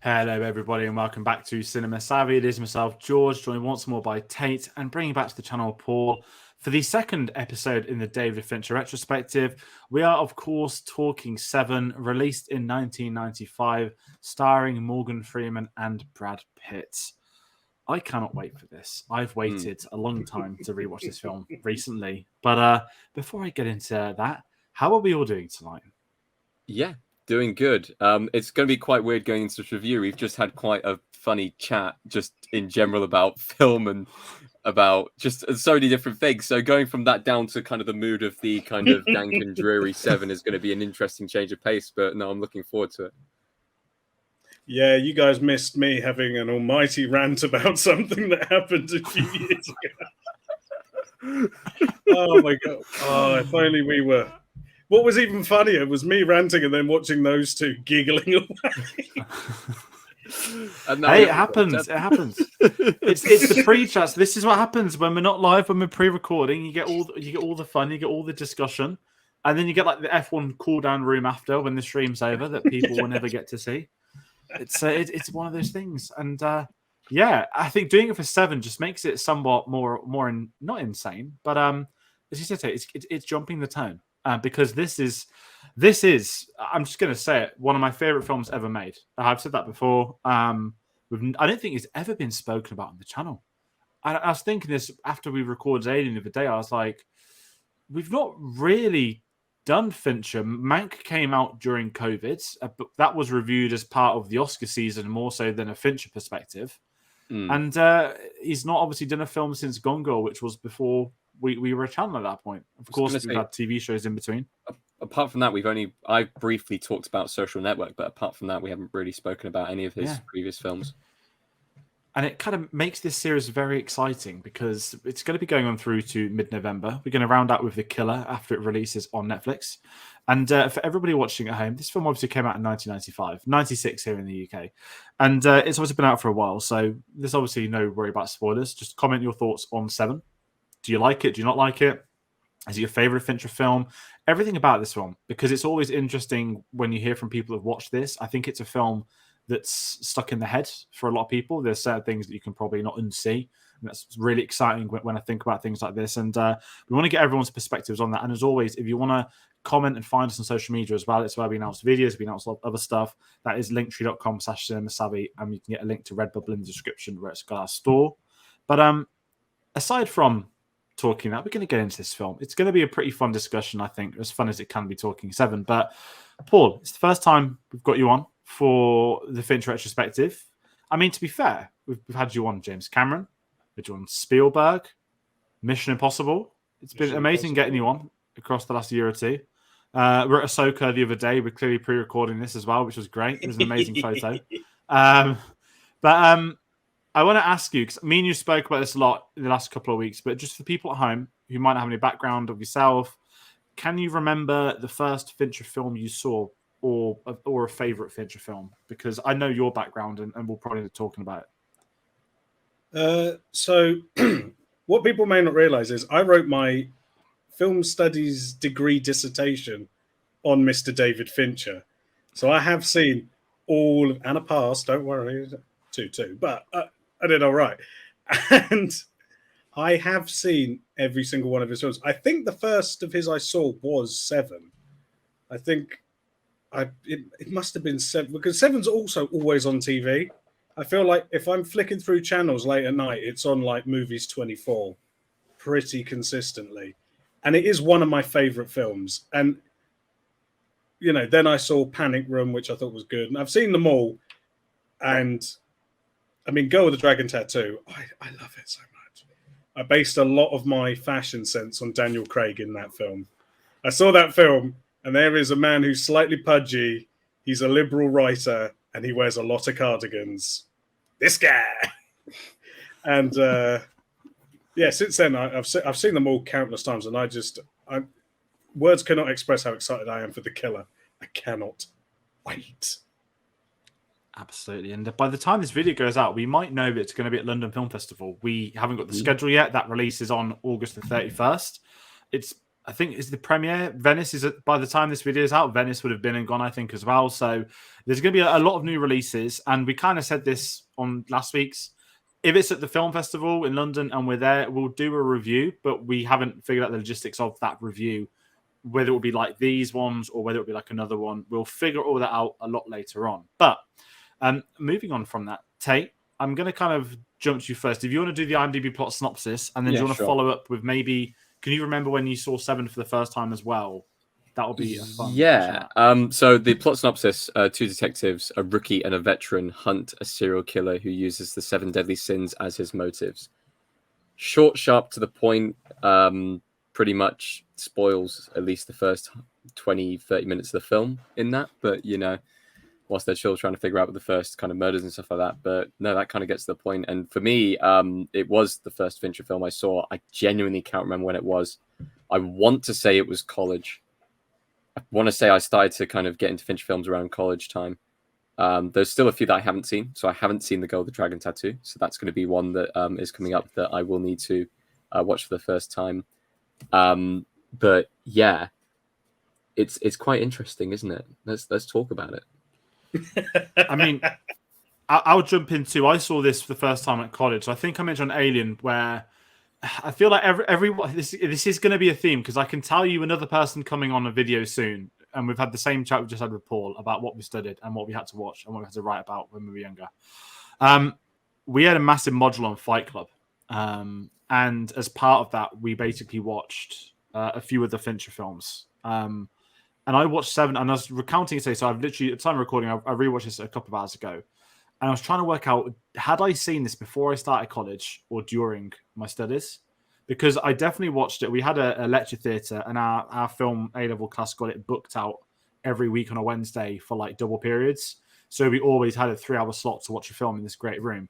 Hello, everybody, and welcome back to Cinema Savvy. It is myself, George, joined once more by Tate, and bringing back to the channel Paul for the second episode in the David Fincher Retrospective. We are, of course, talking Seven, released in 1995, starring Morgan Freeman and Brad Pitt. I cannot wait for this. I've waited a long time to rewatch this film recently. But before I get into that, how are we all doing tonight? Yeah, doing good. It's going to be quite weird going into this review. We've just had quite a funny chat just in general about film and about just so many different things. So going from that down to kind of the mood of the kind of dank and dreary Seven is going to be an interesting change of pace. But no, I'm looking forward to it. Yeah, you guys missed me having an almighty rant about something that happened a few years ago. Oh my God. Oh, if only we were. What was even funnier was me ranting and then watching those two giggling away. Hey, it happens. It happens. It's the pre-chats. This is what happens when we're not live. When we're pre-recording, you get all the fun, you get all the discussion, and then you get like the F1 cool down room after when the stream's over that people will never get to see. It's one of those things, and yeah, I think doing it for Seven just makes it somewhat more not insane, but as you said, it's jumping the tone. Because this is I'm just going to say it, one of my favorite films ever made. I've said that before. I don't think it's ever been spoken about on the channel. I was thinking this after we recorded Alien the other day. I was like, we've not really done Fincher. Mank came out during COVID, but that was reviewed as part of the Oscar season more so than a Fincher perspective. And he's not obviously done a film since Gone Girl, which was before we were a channel at that point. Of course, we've had TV shows in between. Apart from that, I briefly talked about Social Network, but apart from that, we haven't really spoken about any of his previous films. And it kind of makes this series very exciting because it's going to be going on through to mid-November. We're going to round out with The Killer after it releases on Netflix. And for everybody watching at home, this film obviously came out in 1995, 96 here in the UK. And it's obviously been out for a while, so there's obviously no worry about spoilers. Just comment your thoughts on Seven. Do you like it? Do you not like it? Is it your favorite Fincher film? Everything about this film, because it's always interesting when you hear from people who've watched this. I think it's a film that's stuck in the head for a lot of people. There's certain things that you can probably not unsee. And that's really exciting when I think about things like this. And we want to get everyone's perspectives on that. And as always, if you want to comment and find us on social media as well, it's where we announce videos, we announce a lot of other stuff. That is linktree.com/cinemasavvy. And you can get a link to Redbubble in the description where it's got our store. But aside from talking that, we're going to get into this film. It's going to be a pretty fun discussion, I think, as fun as it can be talking Seven. But Paul, it's the first time we've got you on for the Fincher Retrospective. I mean, to be fair, we've had you on James Cameron, we've had you on Spielberg, Mission Impossible. It's been amazing getting you on across the last year or two. We're at Ahsoka the other day. We're clearly pre-recording this as well, which was great. It was an amazing photo. But I want to ask you, because me and you spoke about this a lot in the last couple of weeks, but just for people at home who might not have any background of yourself, can you remember the first Fincher film you saw or a favorite Fincher film? Because I know your background and we'll probably be talking about it. So what people may not realize is I wrote my film studies degree dissertation on Mr. David Fincher. So I have seen all of, and a pass, don't worry, two, but I did all right. And I have seen every single one of his films. I think the first of his I saw was Seven. I think it must have been Seven, because Seven's also always on TV. I feel like if I'm flicking through channels late at night, it's on like Movies 24 pretty consistently. And it is one of my favorite films. And, you know, then I saw Panic Room, which I thought was good. And I've seen them all. And I mean, Girl with the Dragon Tattoo, I love it so much. I based a lot of my fashion sense on Daniel Craig in that film. I saw that film, and there is a man who's slightly pudgy. He's a liberal writer, and he wears a lot of cardigans. This guy. And yeah, since then, I've seen them all countless times, and words cannot express how excited I am for The Killer. I cannot wait. Absolutely. And by the time this video goes out, we might know that it's going to be at London Film Festival. We haven't got the schedule yet. That releases on August the 31st. It's I think is the premiere. Venice is by the time this video is out, Venice would have been and gone, I think, as well. So there's going to be a lot of new releases, and we kind of said this on last week's. If it's at the film festival in London and we're there, we'll do a review, but we haven't figured out the logistics of that review, whether it will be like these ones or whether it will be like another one. We'll figure all that out a lot later on. But moving on from that, Tayte, I'm going to kind of jump to you first. If you want to do the IMDb plot synopsis, and then do you want to follow up with maybe, can you remember when you saw Seven for the first time as well? That would be a fun. Yeah. So the plot synopsis: two detectives, a rookie and a veteran, hunt a serial killer who uses the 7 deadly sins as his motives. Short, sharp, to the point. Pretty much spoils at least the first 20, 30 minutes of the film in that. But, you know, whilst they're still trying to figure out the first kind of murders and stuff like that. But no, that kind of gets to the point. And for me, it was the first Fincher film I saw. I genuinely can't remember when it was. I want to say it was college. I want to say I started to kind of get into Fincher films around college time. There's still a few that I haven't seen. So I haven't seen The Girl with the Dragon Tattoo. So that's going to be one that is coming up that I will need to watch for the first time. But yeah, it's quite interesting, isn't it? Let's talk about it. I mean, I'll jump into. I saw this for the first time at college. So I think I mentioned Alien, where I feel like everyone. This is going to be a theme because I can tell you another person coming on a video soon, and we've had the same chat we just had with Paul about what we studied and what we had to watch and what we had to write about when we were younger. We had a massive module on Fight Club, and as part of that, we basically watched a few of the Fincher films. And I watched Seven, and I was recounting it today. So I've literally, at the time of recording, I rewatched this a couple of hours ago. And I was trying to work out, had I seen this before I started college or during my studies? Because I definitely watched it. We had a lecture theatre, and our film A-level class got it booked out every week on a Wednesday for like double periods. So we always had a 3-hour slot to watch a film in this great room.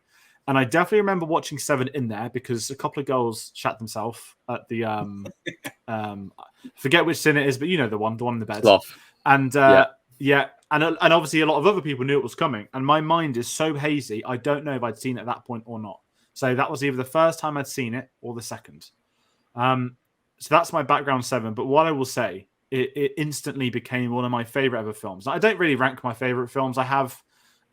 And I definitely remember watching Seven in there because a couple of girls shat themselves at the forget which scene it is, but you know the one in the bed. Sloth. And yeah, and obviously a lot of other people knew it was coming. And my mind is so hazy, I don't know if I'd seen it at that point or not. So that was either the first time I'd seen it or the second. So that's my background Seven. But what I will say, it instantly became one of my favorite ever films. I don't really rank my favorite films. I have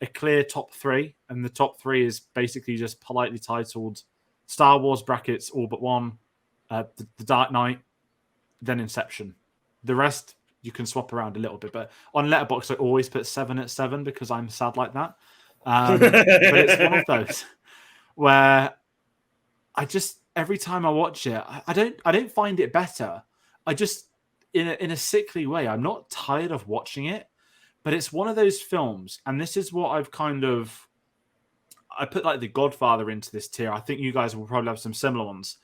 a clear top 3, and the top 3 is basically just politely titled Star Wars brackets all but one, The Dark Knight, then Inception. The rest you can swap around a little bit, but on Letterboxd I always put 7 at 7 because I'm sad like that. But it's one of those where I just, every time I watch it, I don't find it better. I just, in a sickly way, I'm not tired of watching it. But it's one of those films, and this is what I've I put like The Godfather into this tier. I think you guys will probably have some similar ones.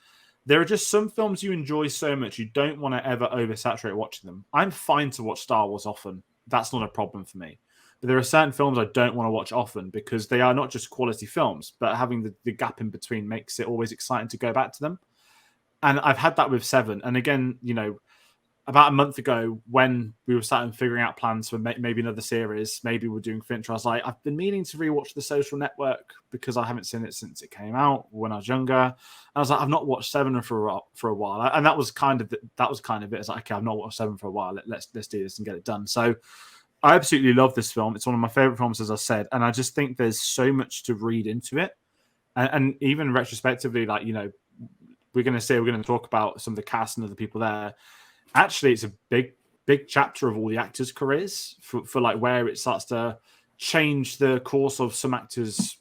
There are just some films you enjoy so much, you don't want to ever oversaturate watching them. I'm fine to watch Star Wars often. That's not a problem for me. But there are certain films I don't want to watch often because they are not just quality films, but having the gap in between makes it always exciting to go back to them. And I've had that with Seven. And again, you know, about a month ago, when we were starting figuring out plans for maybe another series, maybe we're doing Fincher, I was like, I've been meaning to rewatch The Social Network because I haven't seen it since it came out when I was younger. And I was like, I've not watched Seven for a while, and that was kind of it. It's like, okay, I've not watched Seven for a while. Let's do this and get it done. So I absolutely love this film. It's one of my favorite films, as I said, and I just think there's so much to read into it, and even retrospectively, like, you know, we're going to talk about some of the cast and other people there. Actually, it's a big chapter of all the actors' careers for like where it starts to change the course of some actors'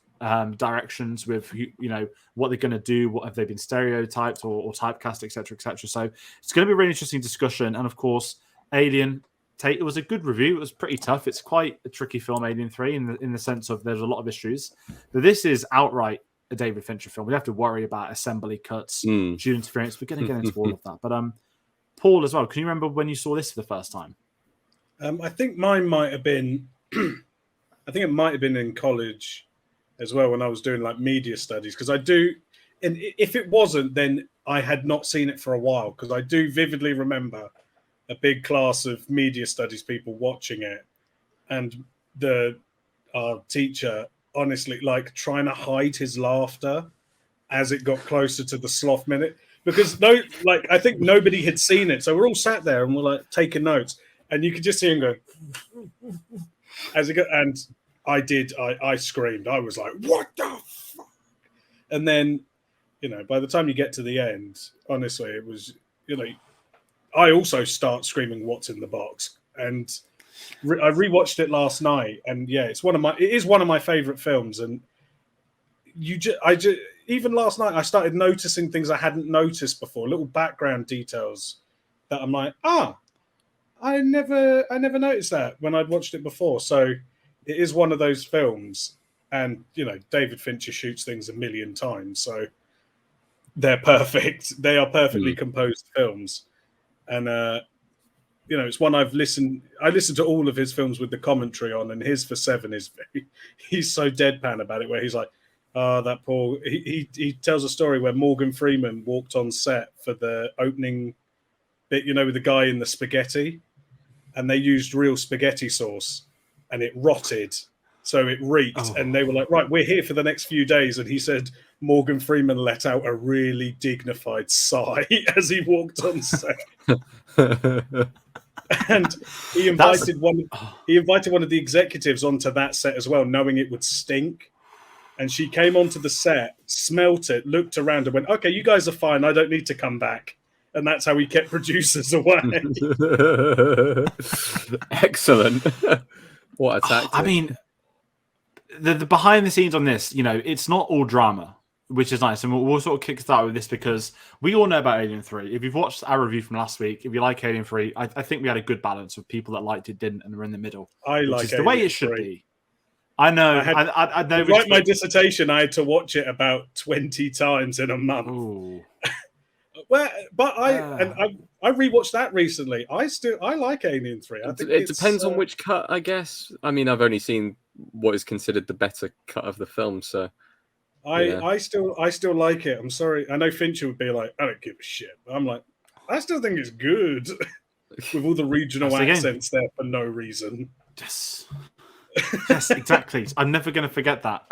directions with, you know, what they're going to do, what have they been stereotyped or typecast, etc., etc. So it's going to be a really interesting discussion. And of course, Alien, Tayte, it was a good review. It was pretty tough. It's quite a tricky film, Alien 3, in the sense of there's a lot of issues. But this is outright a David Fincher film. We have to worry about assembly cuts, tune interference. We're going to get into all of that. But Paul, as well, can you remember when you saw this for the first time? I think mine might have been, I think it might have been in college as well when I was doing like media studies. Because I do, and if it wasn't, then I had not seen it for a while. Because I do vividly remember a big class of media studies people watching it. And our teacher, honestly, like trying to hide his laughter as it got closer to the sloth minute. because I think nobody had seen it, so we're all sat there and we're like taking notes, and you could just see him go as he go, and I screamed. I was like, "What the fuck?" And then, by the time you get to the end, honestly, it was, I also start screaming, "What's in the box?" And I rewatched it last night, and yeah, it is one of my favorite films. And even last night, I started noticing things I hadn't noticed before, little background details that I'm like, I never noticed that when I'd watched it before. So it is one of those films, and David Fincher shoots things a million times, so they're perfect. They are perfectly composed films, and it's one I listened to all of his films with the commentary on, and his for Seven is he's so deadpan about it, where he's like, that Paul. He tells a story where Morgan Freeman walked on set for the opening bit, with the guy in the spaghetti, and they used real spaghetti sauce, and it rotted, so it reeked. And they were like, "Right, we're here for the next few days." And he said Morgan Freeman let out a really dignified sigh as he walked on set. And he invited one of the executives onto that set as well, knowing it would stink. And she came onto the set, smelt it, looked around, and went, "Okay, you guys are fine. I don't need to come back." And that's how he kept producers away. Excellent. What a tactic. I mean, the behind the scenes on this, it's not all drama, which is nice. And we'll sort of kickstart with this because we all know about Alien 3. If you've watched our review from last week, if you like Alien 3, I think we had a good balance of people that liked it, didn't, and we're in the middle. Which is the way it should be. I know. I know. To write my dissertation, I had to watch it about 20 times in a month. Ooh. But I rewatched that recently. I like Alien 3. I think it depends on which cut, I guess. I mean, I've only seen what is considered the better cut of the film, so I still like it. I'm sorry. I know Fincher would be like, "I don't give a shit," but I'm like, I still think it's good with all the regional accents there for no reason. Yes, exactly. I'm never going to forget that.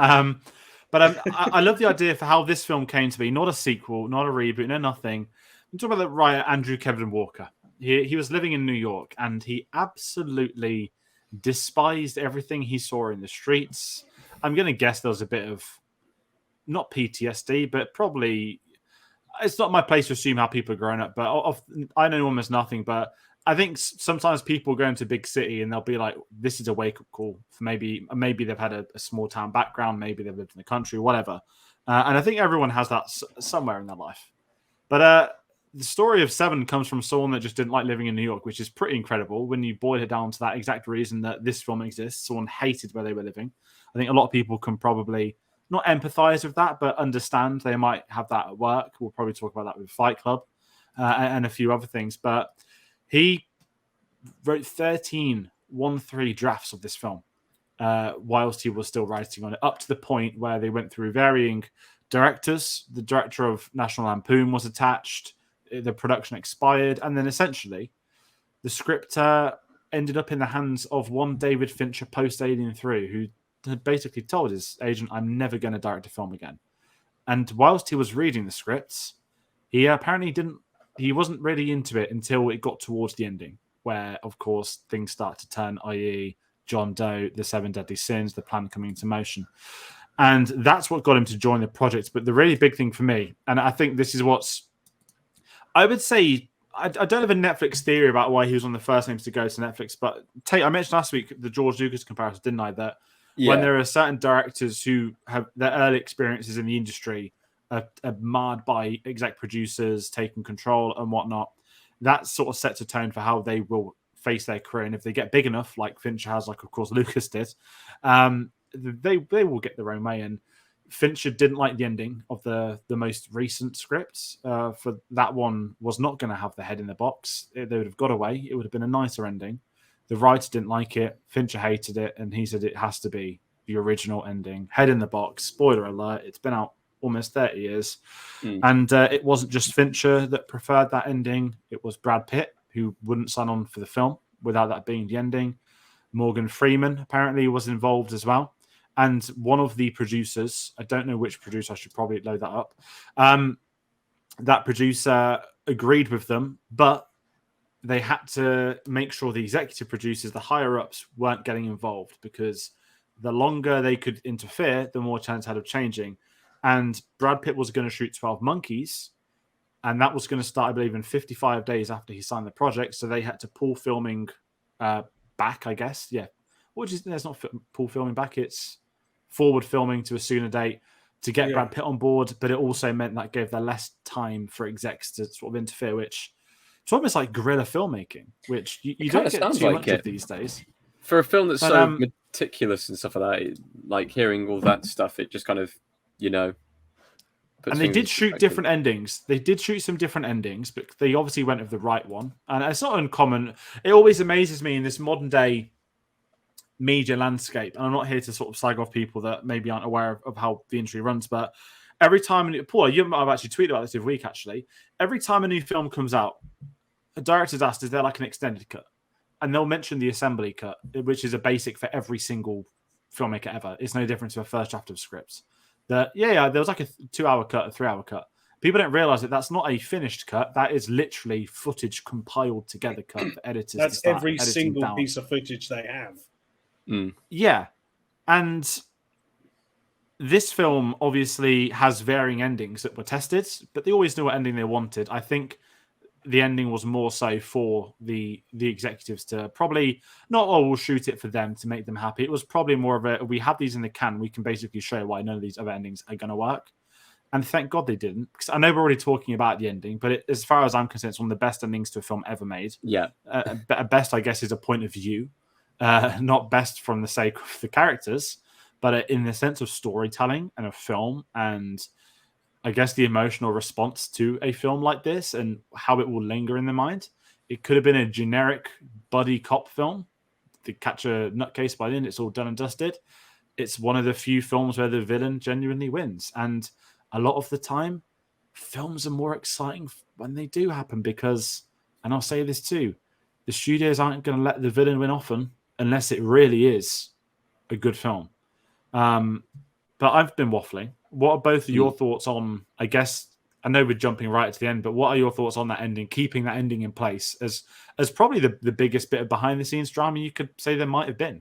But I love the idea for how this film came to be. Not a sequel, not a reboot, no nothing. I'm talking about the writer Andrew Kevin Walker. He was living in New York, and he absolutely despised everything he saw in the streets. I'm going to guess there was a bit of, not PTSD, but probably, it's not my place to assume how people are growing up, but I know almost nothing, but I think sometimes people go into a big city and they'll be like, this is a wake-up call for maybe they've had a small town background, maybe they've lived in the country, whatever. And I think everyone has that somewhere in their life. But the story of Seven comes from someone that just didn't like living in New York, which is pretty incredible when you boil it down to that exact reason that this film exists. Someone hated where they were living. I think a lot of people can probably not empathize with that, but understand they might have that at work. We'll probably talk about that with Fight Club and a few other things. But he wrote 13 drafts of this film whilst he was still writing on it, up to the point where they went through varying directors. The director of National Lampoon was attached. The production expired. And then essentially the script ended up in the hands of one David Fincher post-Alien 3, who had basically told his agent, "I'm never going to direct a film again." And whilst he was reading the scripts, he apparently he wasn't really into it until it got towards the ending, where, of course, things start to turn, i.e. John Doe, the 7 Deadly Sins, the plan coming into motion. And that's what got him to join the project. But the really big thing for me, and I think this is I would say, I don't have a Netflix theory about why he was one of the first names to go to Netflix, but Tayte, I mentioned last week the George Lucas comparison, didn't I? That when there are certain directors who have their early experiences in the industry are marred by exec producers taking control and whatnot, that sort of sets a tone for how they will face their career. And if they get big enough, like Fincher has, like of course Lucas did, they will get their own way. And Fincher didn't like the ending of the most recent scripts. For that one was not going to have the head in the box. They would have got away. It would have been a nicer ending. The writer didn't like it. Fincher hated it, and he said it has to be the original ending. Head in the box. Spoiler alert, it's been out almost 30 years. And it wasn't just Fincher that preferred that ending. It was Brad Pitt, who wouldn't sign on for the film without that being the ending. Morgan Freeman apparently was involved as well. And one of the producers, I don't know which producer, I should probably load that up. that producer agreed with them, but they had to make sure the executive producers, the higher ups, weren't getting involved, because the longer they could interfere, the more chance had of changing. And Brad Pitt was going to shoot 12 Monkeys, and that was going to start, I believe, in 55 days after he signed the project. So they had to pull filming back, I guess. Yeah. Which is, there's not pull filming back, it's forward filming to a sooner date to get Brad Pitt on board. But it also meant that gave them less time for execs to sort of interfere, which it's almost like guerrilla filmmaking, which you don't get too much of these days. For a film that's so meticulous and stuff like that, like hearing all that stuff, it just kind of, you know. And they did shoot different endings. They did shoot some different endings, but they obviously went with the right one. And it's not uncommon. It always amazes me in this modern day media landscape. And I'm not here to sort of slag off people that maybe aren't aware of how the industry runs, but every time, Paul, you might have actually tweeted about this the other week, actually. Every time a new film comes out, a director's asked, is there like an extended cut? And they'll mention the assembly cut, which is a basic for every single filmmaker ever. It's no different to a first draft of scripts. There was like a 2-hour cut, a 3-hour cut. People don't realize that that's not a finished cut. That is literally footage compiled together cut for editors. That's every single piece of footage they have. Mm. Yeah. And this film obviously has varying endings that were tested, but they always knew what ending they wanted. I think the ending was more so for the executives to probably not, we'll shoot it for them to make them happy. It was probably more of a, we have these in the can, we can basically show why none of these other endings are going to work. And thank God they didn't, because I know we're already talking about the ending, but as far as I'm concerned, it's one of the best endings to a film ever made. Yeah. Best, I guess, is a point of view, not best from the sake of the characters, but in the sense of storytelling and a film, and I guess the emotional response to a film like this and how it will linger in the mind. It could have been a generic buddy cop film to catch a nutcase by the end. It's all done and dusted. It's one of the few films where the villain genuinely wins. And a lot of the time, films are more exciting when they do happen because, and I'll say this too, the studios aren't going to let the villain win often unless it really is a good film. But I've been waffling. What are both of your thoughts on, I guess, I know we're jumping right to the end, but what are your thoughts on that ending, keeping that ending in place as probably the biggest bit of behind the scenes drama you could say there might have been?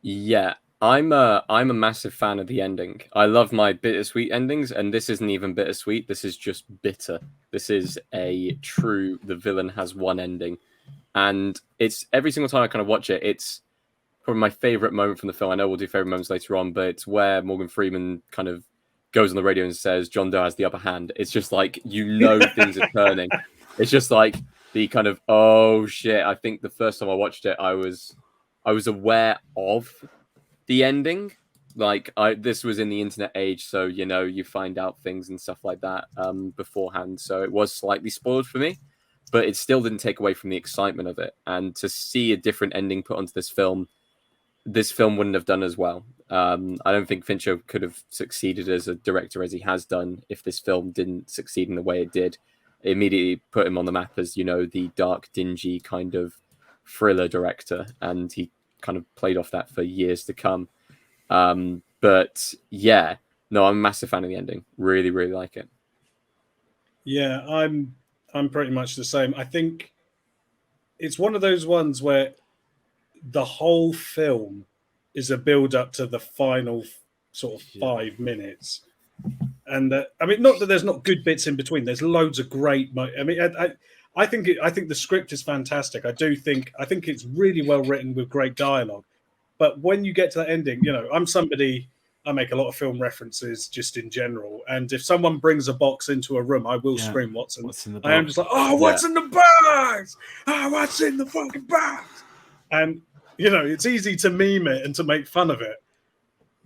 Yeah, I'm a massive fan of the ending. I love my bittersweet endings, and this isn't even bittersweet. This is just bitter. This is a true, the villain has one ending. And it's every single time I kind of watch it, it's probably my favorite moment from the film. I know we'll do favorite moments later on, but it's where Morgan Freeman kind of goes on the radio and says John Doe has the upper hand. It's just like, you know, things are turning. It's just like the kind of, oh shit. I think the first time I watched it, I was aware of the ending. Like this was in the internet age, so you know, you find out things and stuff like that beforehand. So it was slightly spoiled for me, but it still didn't take away from the excitement of it. And to see a different ending put onto this film wouldn't have done as well. I don't think Fincher could have succeeded as a director as he has done if this film didn't succeed in the way it did. It immediately put him on the map as, you know, the dark, dingy kind of thriller director, and he kind of played off that for years to come. But yeah, no, I'm a massive fan of the ending. Really, really like it. Yeah, I'm pretty much the same. I think it's one of those ones where the whole film is a build up to the final sort of 5 minutes. And I mean, not that there's not good bits in between. There's loads of great. I mean, I think the script is fantastic. I think it's really well written with great dialogue. But when you get to that ending, you know, I make a lot of film references just in general. And if someone brings a box into a room, I will scream, what's in the box? I am just like, oh, what's in the box? Oh, what's in the fucking box? And, you know, it's easy to meme it and to make fun of it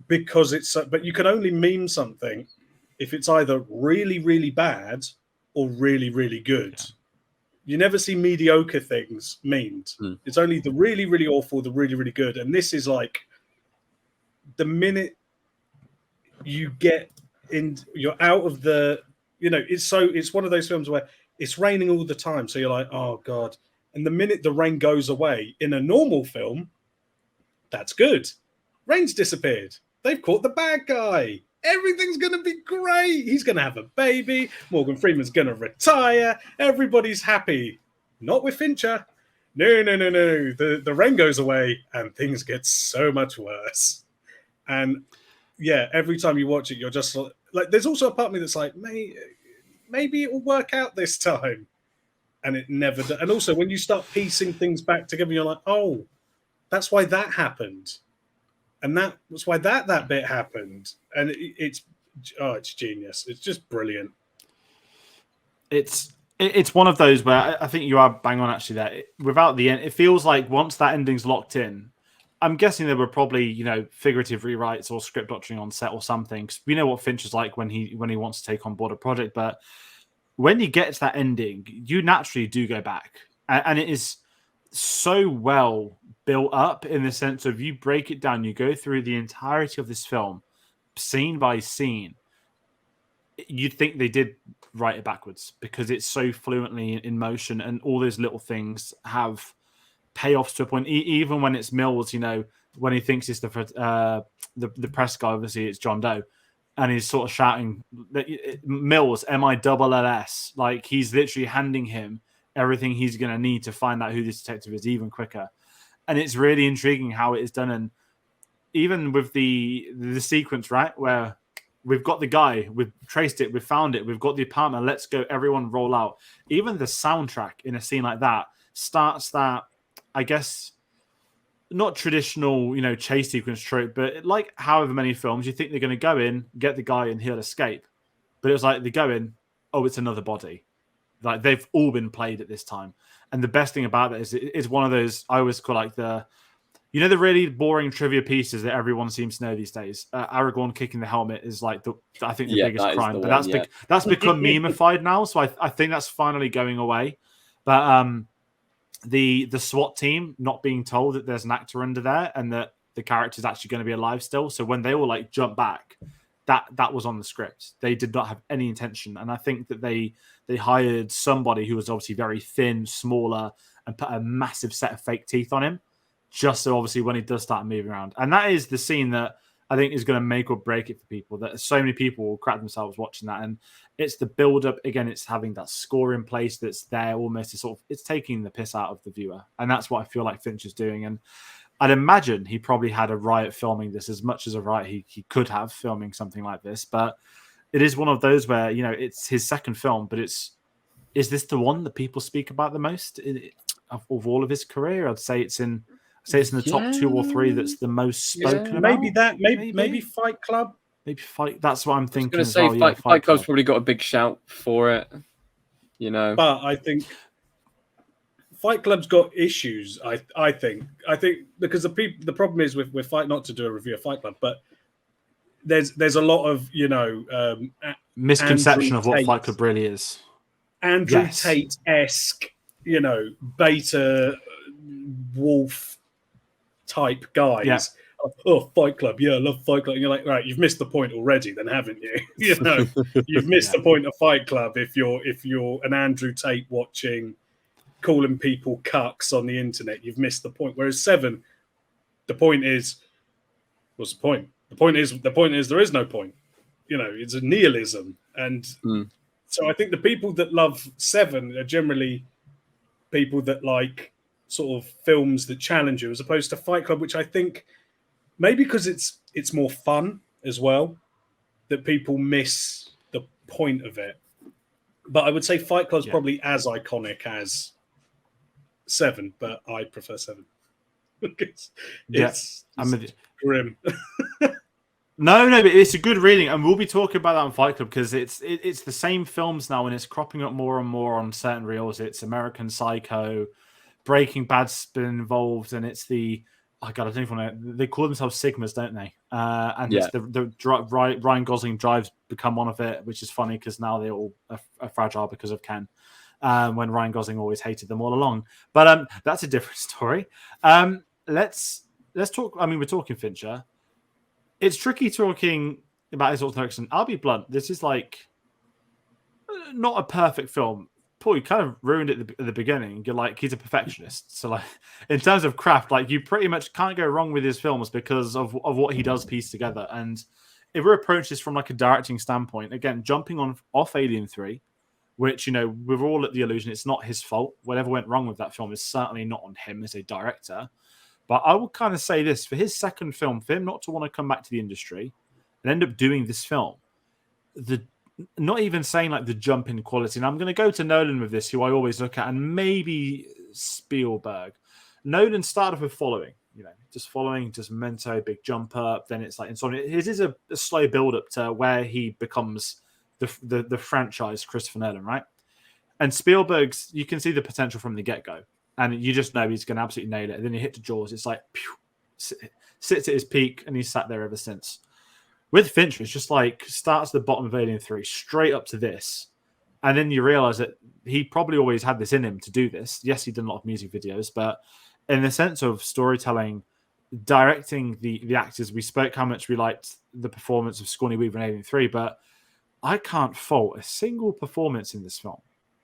because but you can only meme something if it's either really, really bad or really, really good. Yeah. You never see mediocre things memed. It's only the really, really awful, the really, really good. And this is like the minute you get in, you're out of the, you know, it's one of those films where it's raining all the time. So you're like, oh God. And the minute the rain goes away in a normal film, that's good. Rain's disappeared. They've caught the bad guy. Everything's going to be great. He's going to have a baby. Morgan Freeman's going to retire. Everybody's happy. Not with Fincher. No. The rain goes away and things get so much worse. And yeah, every time you watch it, you're just like, there's also a part of me that's like, maybe it will work out this time. And it never does. And also, when you start piecing things back together, you're like, oh, that's why that happened. And that's why that bit happened. And it's genius. It's just brilliant. It's one of those where I think you are bang on actually there. Without the end, it feels like once that ending's locked in, I'm guessing there were probably, figurative rewrites or script doctoring on set or something. 'Cause we know what Fincher's like when he wants to take on board a project. But when you get to that ending, you naturally do go back. And it is so well built up in the sense of you break it down, you go through the entirety of this film, scene by scene. You'd think they did write it backwards because it's so fluently in motion and all those little things have payoffs to a point. Even when it's Mills, when he thinks it's the press guy, obviously it's John Doe, and he's sort of shouting, Mills, MILLS, like he's literally handing him everything he's going to need to find out who this detective is even quicker. And it's really intriguing how it is done. And even with the sequence, right, where we've got the guy, we've traced it, we've found it, we've got the apartment, let's go, everyone roll out. Even the soundtrack in a scene like that starts that, I guess, not traditional, chase sequence trope, but like however many films, you think they're going to go in, get the guy, and he'll escape. But it was like they go in, oh, it's another body. Like they've all been played at this time. And the best thing about that is it's one of those, I always call like the really boring trivia pieces that everyone seems to know these days. Aragorn kicking the helmet is like I think the biggest crime, but that's become memeified now. So I think that's finally going away. But the SWAT team not being told that there's an actor under there and that the character's actually going to be alive still. So when they all like jump back, that was on the script. They did not have any intention. And I think that they hired somebody who was obviously very thin, smaller, and put a massive set of fake teeth on him, just so obviously when he does start moving around. And that is the scene that I think is going to make or break it for people, that so many people will crap themselves watching that. And it's the build-up. Again, it's having that score in place that's there almost. It's taking the piss out of the viewer. And that's what I feel like Fincher's doing. And I'd imagine he probably had a riot filming this, as much as a riot he could have filming something like this. But it is one of those where, it's his second film, but is this the one that people speak about the most of all of his career? I'd say it's in the top 2 or 3 that's the most spoken about. Maybe Fight Club. Maybe Fight. That's what I'm thinking. I was going to say Fight Club's probably got a big shout for it, But I think Fight Club's got issues. I think because the problem is with Fight, not to do a review of Fight Club, but there's a lot of misconception Andrew of what Tate. Fight Club really is. Andrew Tate-esque, beta wolf type guys. Yeah. Oh, Fight Club. Yeah, I love Fight Club. And you're like, right, you've missed the point already, then, haven't you? You've missed the point of Fight Club if you're an Andrew Tate watching, calling people cucks on the internet. You've missed the point. Whereas Seven, the point is, what's the point? The point is there is no point. It's a nihilism. And so I think the people that love Seven are generally people that like sort of films that challenge you, as opposed to Fight Club, which I think maybe because it's more fun as well, that people miss the point of it. But I would say Fight Club's probably as iconic as Seven, but I prefer Seven. it's grim. No, but it's a good reading, and we'll be talking about that on Fight Club because it's the same films now, and it's cropping up more and more on certain reels. It's American Psycho, Breaking Bad's been involved, and it's the I don't even know. They call themselves Sigmas, don't they? And it's the Ryan Gosling drives become one of it, which is funny because now they all are fragile because of Ken. When Ryan Gosling always hated them all along, but that's a different story. Let's talk. I mean, we're talking Fincher. It's tricky talking about his direction. I'll be blunt. This is like not a perfect film. Paul, you kind of ruined it at the beginning. You're like, he's a perfectionist. So, like, in terms of craft, like, you pretty much can't go wrong with his films because of what he does piece together. And if we approach this from like a directing standpoint, again, jumping on off Alien 3, which, you know, we're all at the illusion it's not his fault. Whatever went wrong with that film is certainly not on him as a director. But I will kind of say this, for his second film, for him not to want to come back to the industry and end up doing this film, not even saying like the jump in quality. And I'm going to go to Nolan with this, who I always look at, and maybe Spielberg. Nolan started with following, you know, just following, just Memento, big jump up. Then it's like Insomnia. His is a slow build up to where he becomes the franchise Christopher Nolan, right? And Spielberg's, you can see the potential from the get go, and you just know he's going to absolutely nail it. And then you hit to Jaws, it's like pew, sits at his peak, and he's sat there ever since. With Fincher, it's just like starts at the bottom of Alien 3, straight up to this. And then you realize that he probably always had this in him to do this. Yes, he did a lot of music videos, but in the sense of storytelling, directing the actors, we spoke how much we liked the performance of Sigourney Weaver in Alien 3, but I can't fault a single performance in this film.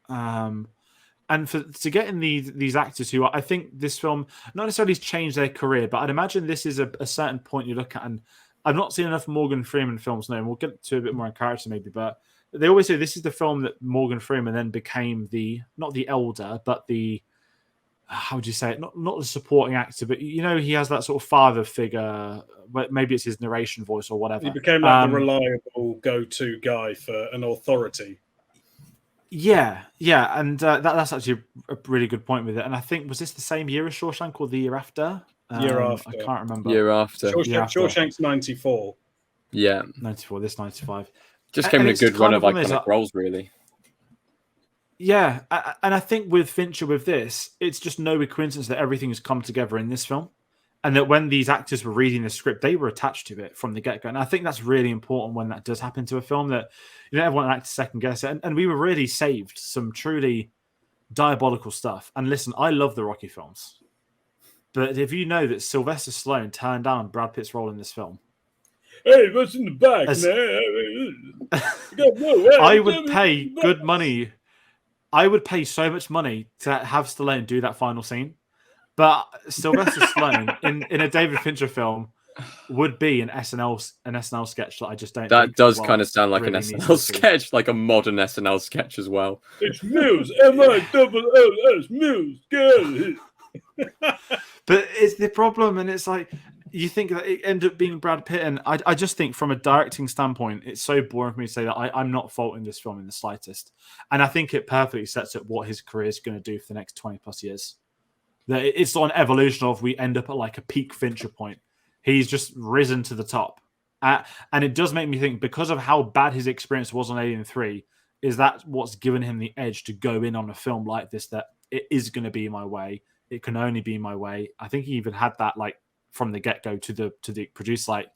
And to get in these actors who I think this film not necessarily has changed their career, but I'd imagine this is a certain point you look at, and I've not seen enough Morgan Freeman films now, and we'll get to a bit more in character maybe, but they always say this is the film that Morgan Freeman then became not the elder, but the, how would you say it? Not the supporting actor, but you know, he has that sort of father figure, maybe it's his narration voice or whatever. He became like the reliable go-to guy for an authority. Yeah, and that's actually a really good point with it. And I think, was this the same year as Shawshank or the year after? Year after. I can't remember. Year after. Shawshank's 94. Yeah. 94, this 95. Just came in a good run of iconic roles, really. Yeah, and I think with Fincher, with this, it's just no coincidence that everything has come together in this film. And that when these actors were reading the script, they were attached to it from the get-go. And I think that's really important when that does happen to a film, that you don't ever want an actor to second guess it. And we were really saved some truly diabolical stuff. And listen, I love the Rocky films. But if you know that Sylvester Stallone turned down Brad Pitt's role in this film, hey, what's in the back, man? I would pay good money. I would pay so much money to have Stallone do that final scene. But Sylvester Stallone in a David Fincher film would be an SNL sketch that I just don't. That does kind of sound like really an SNL sketch, like a modern SNL sketch as well. It's Muse, MIOOS, Muse, good. But it's the problem, and it's like you think that it ended up being Brad Pitt, and I just think from a directing standpoint, it's so boring for me to say that I'm not faulting this film in the slightest, and I think it perfectly sets up what his career is going to do for the next 20 plus years. That it's on evolution of we end up at like a peak Fincher point. He's just risen to the top, and it does make me think, because of how bad his experience was on Alien 3, is that what's given him the edge to go in on a film like this, that it is going to be my way. It can only be my way. I think he even had that like from the get-go to the producer, like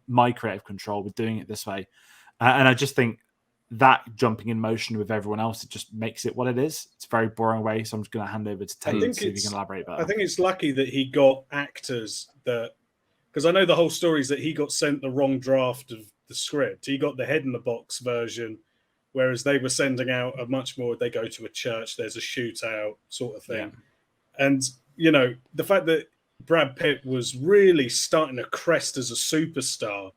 my creative control with doing it this way. And I just think that jumping in motion with everyone else, it just makes it what it is. It's a very boring way. So I'm just going to hand over to Tayte and see if he can elaborate better. I think it's lucky that he got actors that, because I know the whole story is that he got sent the wrong draft of the script. He got the head in the box version, whereas they were sending out a much more, they go to a church, there's a shootout sort of thing. Yeah. And, you know, the fact that Brad Pitt was really starting to crest as a superstar,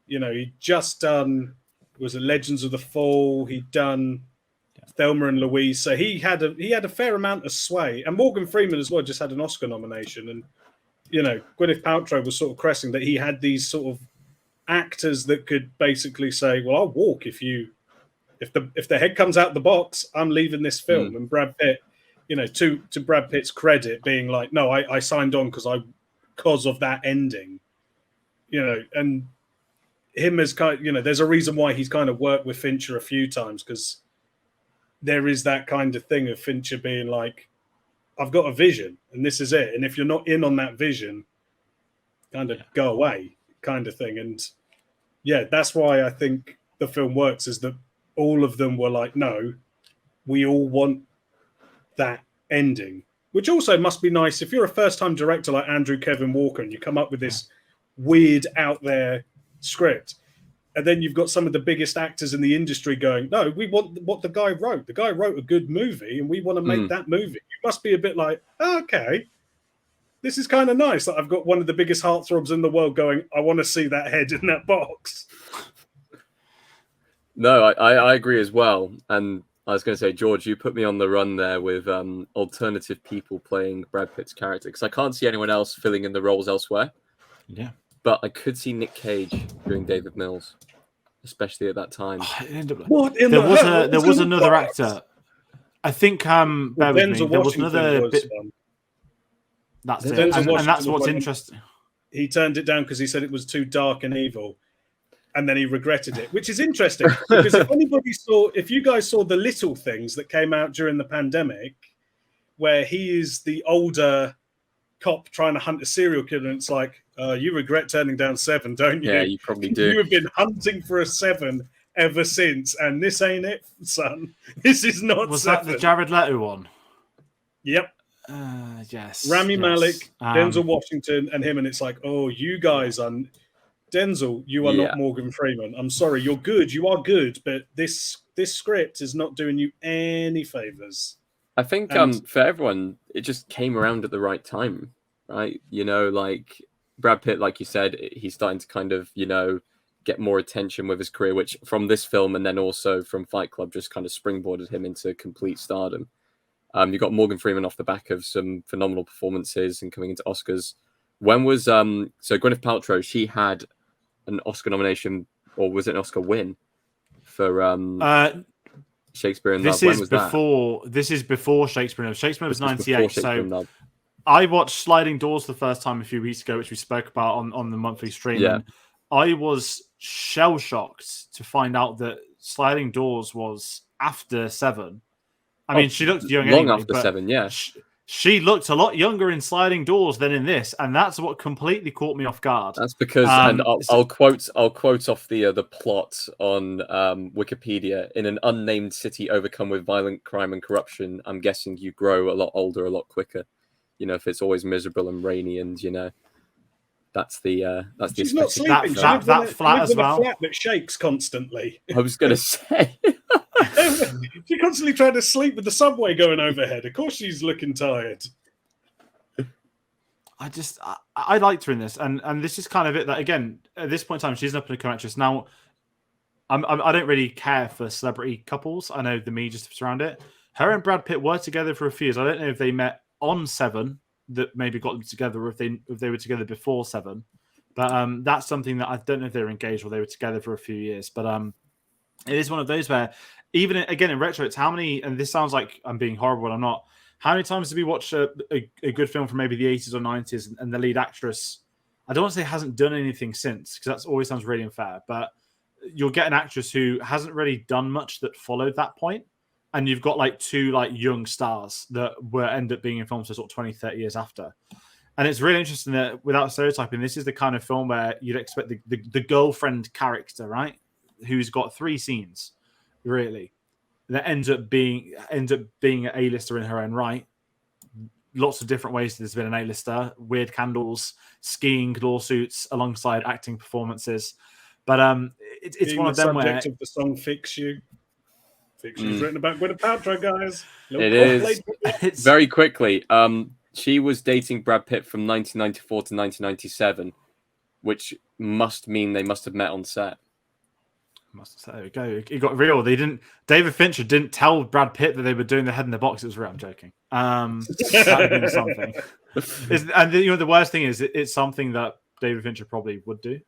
you know, he'd just done, was it Legends of the Fall? He'd done Thelma and Louise. So he had a fair amount of sway. And Morgan Freeman as well just had an Oscar nomination. And, you know, Gwyneth Paltrow was sort of cresting that he had these sort of actors that could basically say, well, I'll walk if the head comes out the box, I'm leaving this film. And Brad Pitt, you know, to Brad Pitt's credit, being like, no, I signed on because of that ending, you know, and him as kind of, you know, there's a reason why he's kind of worked with Fincher a few times, because there is that kind of thing of Fincher being like, I've got a vision and this is it. And if you're not in on that vision, kind of go away kind of thing. And yeah, that's why I think the film works, is that all of them were like, no, we all want that ending, which also must be nice if you're a first-time director like Andrew Kevin Walker and you come up with this weird out there script, and then you've got some of the biggest actors in the industry going, no, we want what the guy wrote. The guy wrote a good movie and we want to make that movie. You must be a bit like, oh, okay, this is kind of nice that I've got one of the biggest heartthrobs in the world going, I want to see that head in that box. No, I agree as well. And I was going to say, George, you put me on the run there with alternative people playing Brad Pitt's character, because I can't see anyone else filling in the roles elsewhere. Yeah. But I could see Nick Cage doing David Mills, especially at that time. What in there the was hell? there was another actor. I think bear with me. Denzel There was Washington another was bit. one. That's it, Denzel and Washington that's was what's one. interesting. He turned it down because he said it was too dark and evil, and then he regretted it, which is interesting because if you guys saw The Little Things that came out during the pandemic, where he is the older cop trying to hunt a serial killer, and it's like, you regret turning down Seven, don't you? Yeah, you probably do. You have been hunting for a Seven ever since, and this ain't it, son. This is not. Was Seven. that the Jared Leto one? Yep. Yes. Rami yes. Malek, Denzel Washington, and him, and it's like, oh, you guys are Denzel. You are not Morgan Freeman. I'm sorry, you're good. You are good, but this script is not doing you any favors. I think for everyone, it just came around at the right time, right? You know, like Brad Pitt, like you said, he's starting to kind of, you know, get more attention with his career, which from this film and then also from Fight Club just kind of springboarded him into complete stardom. You got Morgan Freeman off the back of some phenomenal performances and coming into Oscars. When was so Gwyneth Paltrow? She had an Oscar nomination, or was it an Oscar win for Shakespeare in Love? When was that? This is before Shakespeare in Love. Shakespeare was 98. So I watched Sliding Doors the first time a few weeks ago, which we spoke about on the monthly stream. Yeah. And I was shell shocked to find out that Sliding Doors was after Seven. I mean, she looked young long anyway, after Seven, yeah. She looked a lot younger in Sliding Doors than in this, and that's what completely caught me off guard. That's because, and I'll quote off the plot on Wikipedia. In an unnamed city overcome with violent crime and corruption, I'm guessing you grow a lot older, a lot quicker. You know, if it's always miserable and rainy, and you know, that's the She's not sleeping. That flat as well. A flat that shakes constantly. I was going to say. She's constantly trying to sleep with the subway going overhead. Of course she's looking tired. I liked her in this, and this is kind of it. That again, at this point in time, she's an up-and-coming actress. Now, I don't really care for celebrity couples. I know the media just around it. Her and Brad Pitt were together for a few years. I don't know if they met on Seven that maybe got them together, or if they were together before Seven. But that's something that I don't know if they were engaged or they were together for a few years. But it is one of those where, even again in retro, it's how many, and this sounds like I'm being horrible, I'm not. How many times did we watch a good film from maybe the 80s or 90s and the lead actress, I don't want to say hasn't done anything since, because that always sounds really unfair, but you'll get an actress who hasn't really done much that followed that point, and you've got like two like young stars that will end up being in films for sort of 20, 30 years after. And it's really interesting that, without stereotyping, this is the kind of film where you'd expect the girlfriend character, right, who's got 3 scenes, really, that ends up being an A-lister in her own right. Lots of different ways there's been an A-lister, weird candles, skiing lawsuits alongside acting performances. But it's one of them where... of the song Fix You. Fiction's written about Gwyneth Paltrow, guys. It is. Very quickly, she was dating Brad Pitt from 1994 to 1997, which must mean they must have met on set. There we go. It got real. David Fincher didn't tell Brad Pitt that they were doing the head in the box. It was real. I'm joking. That would be something. And the worst thing is, it's something that David Fincher probably would do,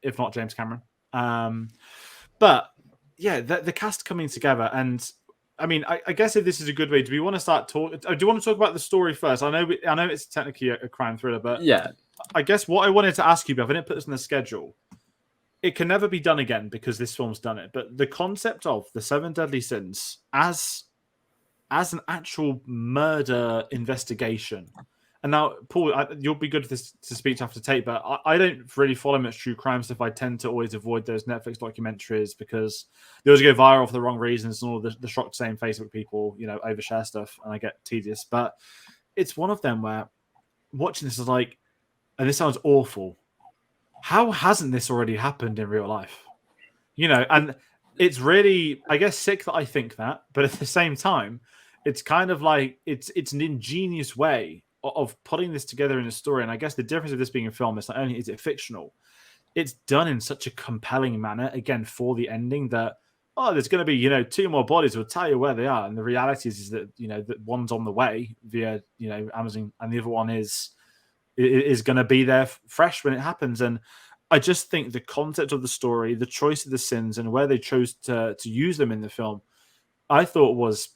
if not James Cameron. But yeah, the cast coming together, and I mean, I guess if this is a good way, do we want to start talking? Do you want to talk about the story first? I know it's technically a crime thriller, but yeah, I guess what I wanted to ask you, but I didn't put this in the schedule. It can never be done again because this film's done it. But the concept of the 7 Deadly Sins as an actual murder investigation. And now, Paul, you'll be good to speak to after Tayte, but I don't really follow much true crime stuff. I tend to always avoid those Netflix documentaries because they always go viral for the wrong reasons, and all the shocked saying Facebook people, overshare stuff, and I get tedious. But it's one of them where watching this is like, and this sounds awful, how hasn't this already happened in real life? And it's really, I guess, sick that I think that, but at the same time, it's kind of like it's an ingenious way of putting this together in a story. And I guess the difference of this being a film is not only is it fictional, it's done in such a compelling manner, again, for the ending that, oh, there's going to be, 2 more bodies. We'll tell you where they are. And the reality is that, that one's on the way via, Amazon, and the other one is going to be there fresh when it happens. And I just think the concept of the story, the choice of the sins, and where they chose to use them in the film, I thought was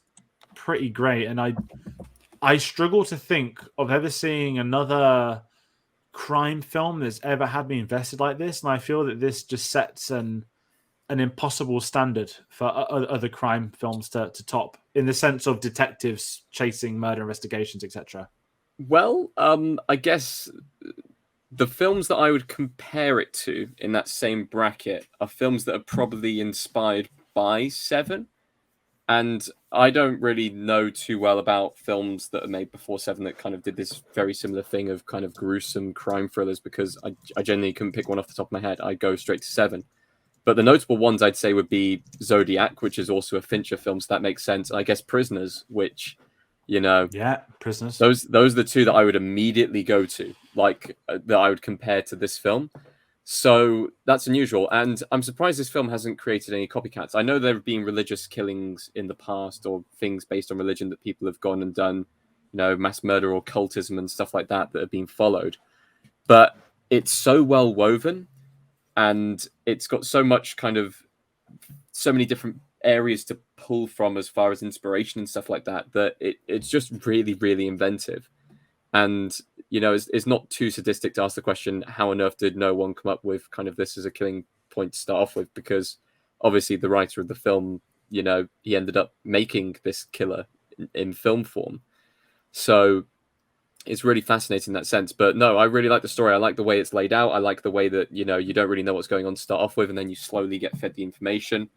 pretty great. And I struggle to think of ever seeing another crime film that's ever had me invested like this. And I feel that this just sets an impossible standard for other crime films to top, in the sense of detectives chasing murder investigations, etc. Well, I guess the films that I would compare it to in that same bracket are films that are probably inspired by Seven. And I don't really know too well about films that are made before Seven that kind of did this very similar thing of kind of gruesome crime thrillers, because I generally couldn't pick one off the top of my head. I'd go straight to Seven. But the notable ones I'd say would be Zodiac, which is also a Fincher film, so that makes sense. And I guess Prisoners, which, Yeah, Prisoners. Those are the two that I would immediately go to, that I would compare to this film. So that's unusual. And I'm surprised this film hasn't created any copycats. I know there have been religious killings in the past, or things based on religion that people have gone and done, mass murder or cultism and stuff like that have been followed. But it's so well woven, and it's got so many different areas to pull from as far as inspiration and stuff like that, that it's just really, really inventive. And, it's not too sadistic to ask the question, how on earth did no one come up with kind of this as a killing point to start off with? Because obviously the writer of the film, he ended up making this killer in film form. So it's really fascinating in that sense. But no, I really like the story. I like the way it's laid out. I like the way that, you don't really know what's going on to start off with, and then you slowly get fed the information.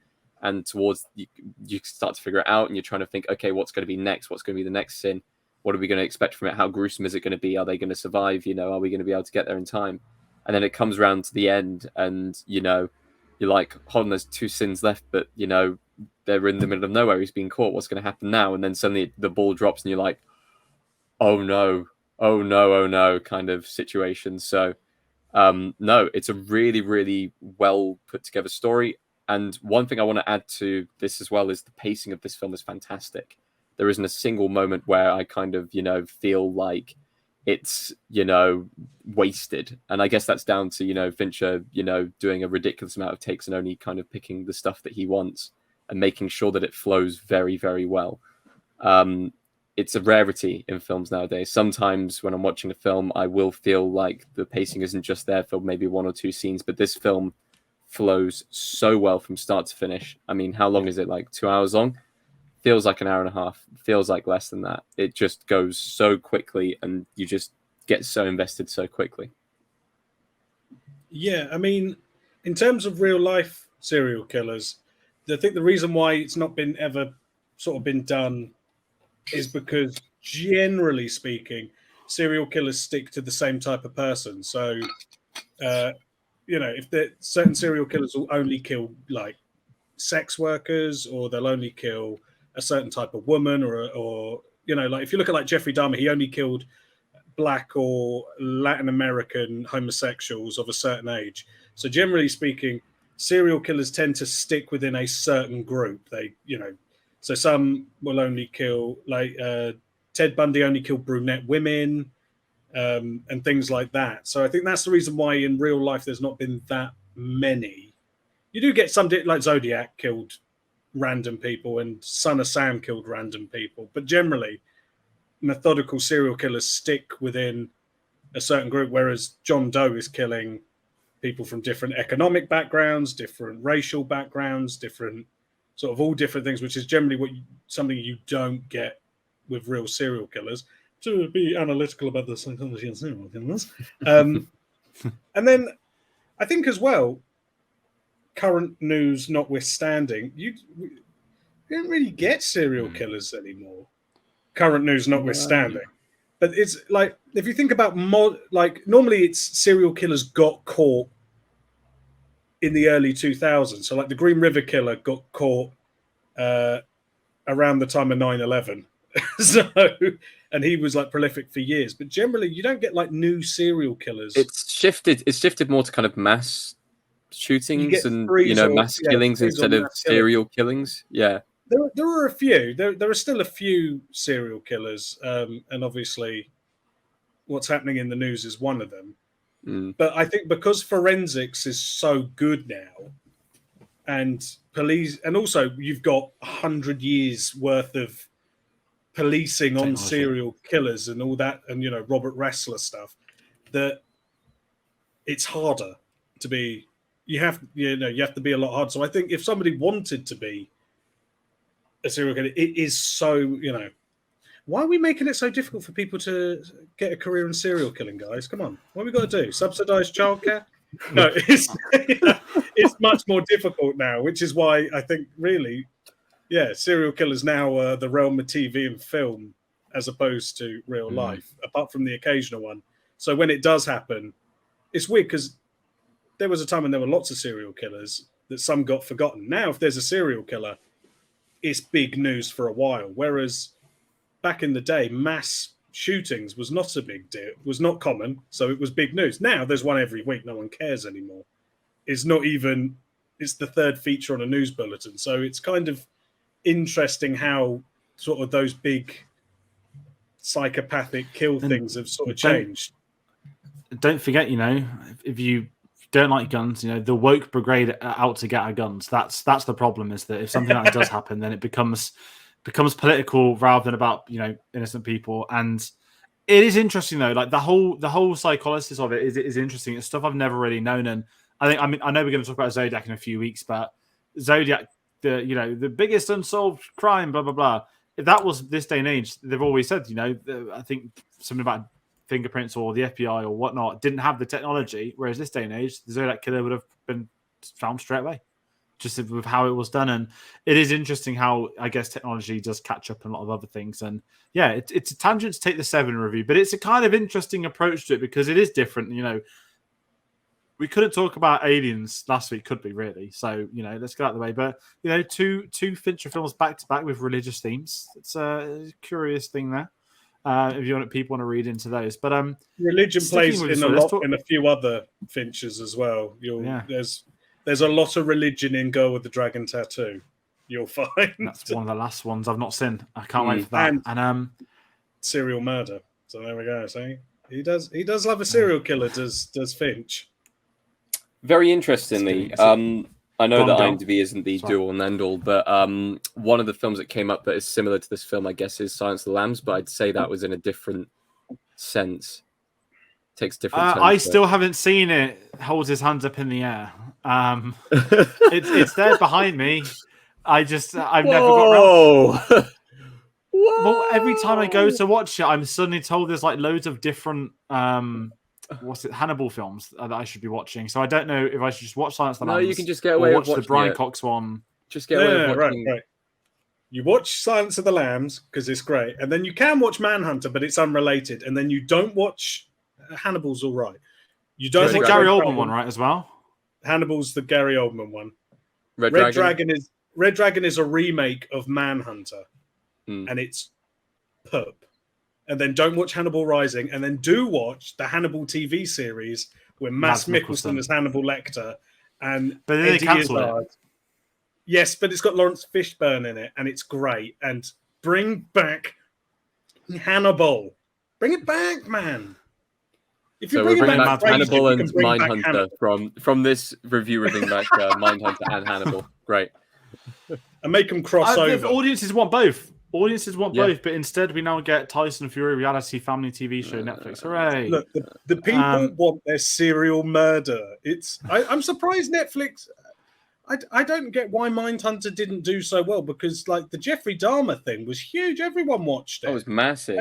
And towards you start to figure it out, and you're trying to think, okay, what's going to be next? What's going to be the next sin? What are we going to expect from it? How gruesome is it going to be? Are they going to survive? Are we going to be able to get there in time? And then it comes around to the end, and you're like, hold on, there's 2 sins left, but they're in the middle of nowhere. He's being caught. What's going to happen now? And then suddenly the ball drops, and you're like, oh no, oh no, oh no, kind of situation. So no, it's a really, really well put together story. And one thing I want to add to this as well is the pacing of this film is fantastic. There isn't a single moment where I kind of, feel like it's, wasted. And I guess that's down to, Fincher, doing a ridiculous amount of takes and only kind of picking the stuff that he wants and making sure that it flows very, very well. It's a rarity in films nowadays. Sometimes when I'm watching a film, I will feel like the pacing isn't just there for maybe 1 or 2 scenes, but this film flows so well from start to finish. I mean, how long is it? Like 2 hours long? Feels like an hour and a half. Feels like less than that. It just goes so quickly, and you just get so invested so quickly. Yeah, I mean, in terms of real life serial killers, I think the reason why it's not been ever sort of been done is because, generally speaking, serial killers stick to the same type of person. So, if certain serial killers will only kill like sex workers, or they'll only kill a certain type of woman, or like if you look at like Jeffrey Dahmer, he only killed Black or Latin American homosexuals of a certain age. So generally speaking, serial killers tend to stick within a certain group. They, so some will only kill, like Ted Bundy only killed brunette women, and things like that. So I think that's the reason why in real life there's not been that many. You do get some, like Zodiac killed random people, and Son of Sam killed random people. But generally, methodical serial killers stick within a certain group, whereas John Doe is killing people from different economic backgrounds, different racial backgrounds, different sort of all different things, which is generally something you don't get with real serial killers. To be analytical about the psychology of serial killers. And then I think as well, current news notwithstanding, you don't really get serial killers anymore. Current news notwithstanding. But it's like, if you think about normally it's serial killers got caught in the early 2000s. So like the Green River Killer got caught around the time of 9/11. So, and he was like prolific for years. But generally, you don't get like new serial killers. It's shifted more to kind of mass shootings and mass killings instead of serial killings. Yeah. There are a few. There are still a few serial killers, and obviously, what's happening in the news is one of them. But I think because forensics is so good now, and police, and also you've got 100 years worth of policing on serial killers and all that, and Robert Ressler stuff, that it's harder to be. You have to be a lot harder. So I think if somebody wanted to be a serial killer, it is so, why are we making it so difficult for people to get a career in serial killing, guys? Come on. What have we got to do? Subsidise childcare? No, it's much more difficult now, which is why I think really, serial killers now are the realm of TV and film as opposed to real life, apart from the occasional one. So when it does happen, it's weird because there was a time when there were lots of serial killers that some got forgotten. Now, if there's a serial killer, it's big news for a while. Whereas back in the day, mass shootings was not a big deal, was not common, so it was big news. Now there's one every week, no one cares anymore. It's the third feature on a news bulletin. So it's kind of interesting how sort of those big psychopathic kill things have sort of changed. Don't forget, if you don't like guns, the woke brigade are out to get our guns. That's the problem, is that if something like that does happen, then it becomes political rather than about innocent people. And it is interesting though, like the whole psychology of it is interesting. It's stuff I've never really known. And I know we're going to talk about Zodiac in a few weeks, but Zodiac, the biggest unsolved crime, blah blah blah. If that was this day and age, they've always said, I think something about fingerprints or the FBI or whatnot didn't have the technology, whereas this day and age, the Zodiac killer would have been found straight away, just with how it was done. And it is interesting how, I guess, technology does catch up in a lot of other things. And yeah, it's a tangent to take the Seven review, but it's a kind of interesting approach to it because it is different. We couldn't talk about aliens last week, could we, really? So, let's get out of the way. But, two Fincher films back to back with religious themes. It's a curious thing there. If people want to read into those, but religion plays in a few other Finchers as well. There's a lot of religion in Girl with the Dragon Tattoo. You'll find that's one of the last ones I've not seen. I can't wait for that. And serial murder. So there we go. See, he does love a serial killer. Does Finch? Very interestingly, I know that IMDb isn't the do-all and end-all, but one of the films that came up that is similar to this film, I guess, is Silence of the Lambs, but I'd say that was in a different sense. Takes different turns. I still haven't seen it. Holds his hands up in the air. It's there behind me. I've never got around. Well, every time I go to watch it, I'm suddenly told there's like loads of different Hannibal films that I should be watching. So I don't know if I should just watch Silence of the Lambs. No, you can just get away with watching the Brian Cox one. Just get away with watching. Right. You watch Silence of the Lambs because it's great, and then you can watch Manhunter, but it's unrelated. And then you don't watch Hannibal's all right. You don't watch Gary Oldman one, right, as well. Hannibal's the Gary Oldman one. Red Dragon is a remake of Manhunter, and it's perp. And then don't watch Hannibal Rising, and then do watch the Hannibal TV series with Mads Mikkelsen as Hannibal Lecter, but then they cancelled it. Yes, but it's got Lawrence Fishburne in it, and it's great. And bring back Hannibal. Bring it back, man. If you bring back Hannibal and Mindhunter from this review, we're bringing back Mindhunter and Hannibal. Great. And make them cross over. Audiences want both. Both, but instead we now get Tyson Fury reality family TV show Netflix. Hooray! Look, the people want their serial murder. I'm surprised Netflix. I don't get why Mindhunter didn't do so well, because like the Jeffrey Dahmer thing was huge. Everyone watched it. It was massive.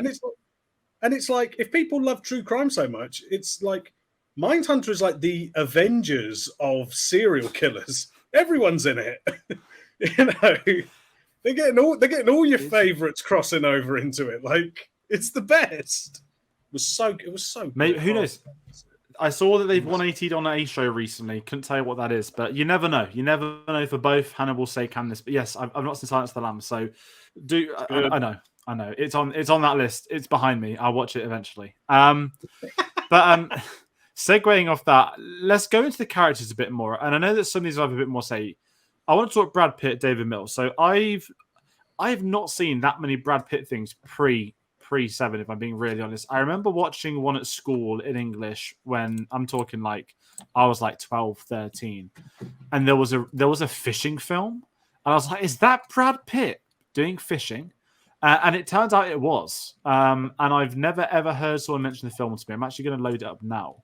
And it's like, if people love true crime so much, it's like Mindhunter is like the Avengers of serial killers. Everyone's in it. They're getting all your favorites crossing over into it. Like, it's the best. It was so Maybe, who knows? I saw that they've 180'd on a show recently. Couldn't tell you what that is, but you never know. You never know for both Hannibal's sake and this. But yes, I've not seen Silence of the Lambs, so I know. I know it's on that list. It's behind me. I'll watch it eventually. Segueing off that, let's go into the characters a bit more. And I know that some of these have a bit more say. I want to talk Brad Pitt, David Mills. So I've not seen that many Brad Pitt things pre Seven, if I'm being really honest. I remember watching one at school in English when I'm talking like I was like 12, 13. And there was a fishing film. And I was like, is that Brad Pitt doing fishing? And it turns out it was. And I've never, ever heard someone mention the film to me. I'm actually going to load it up now.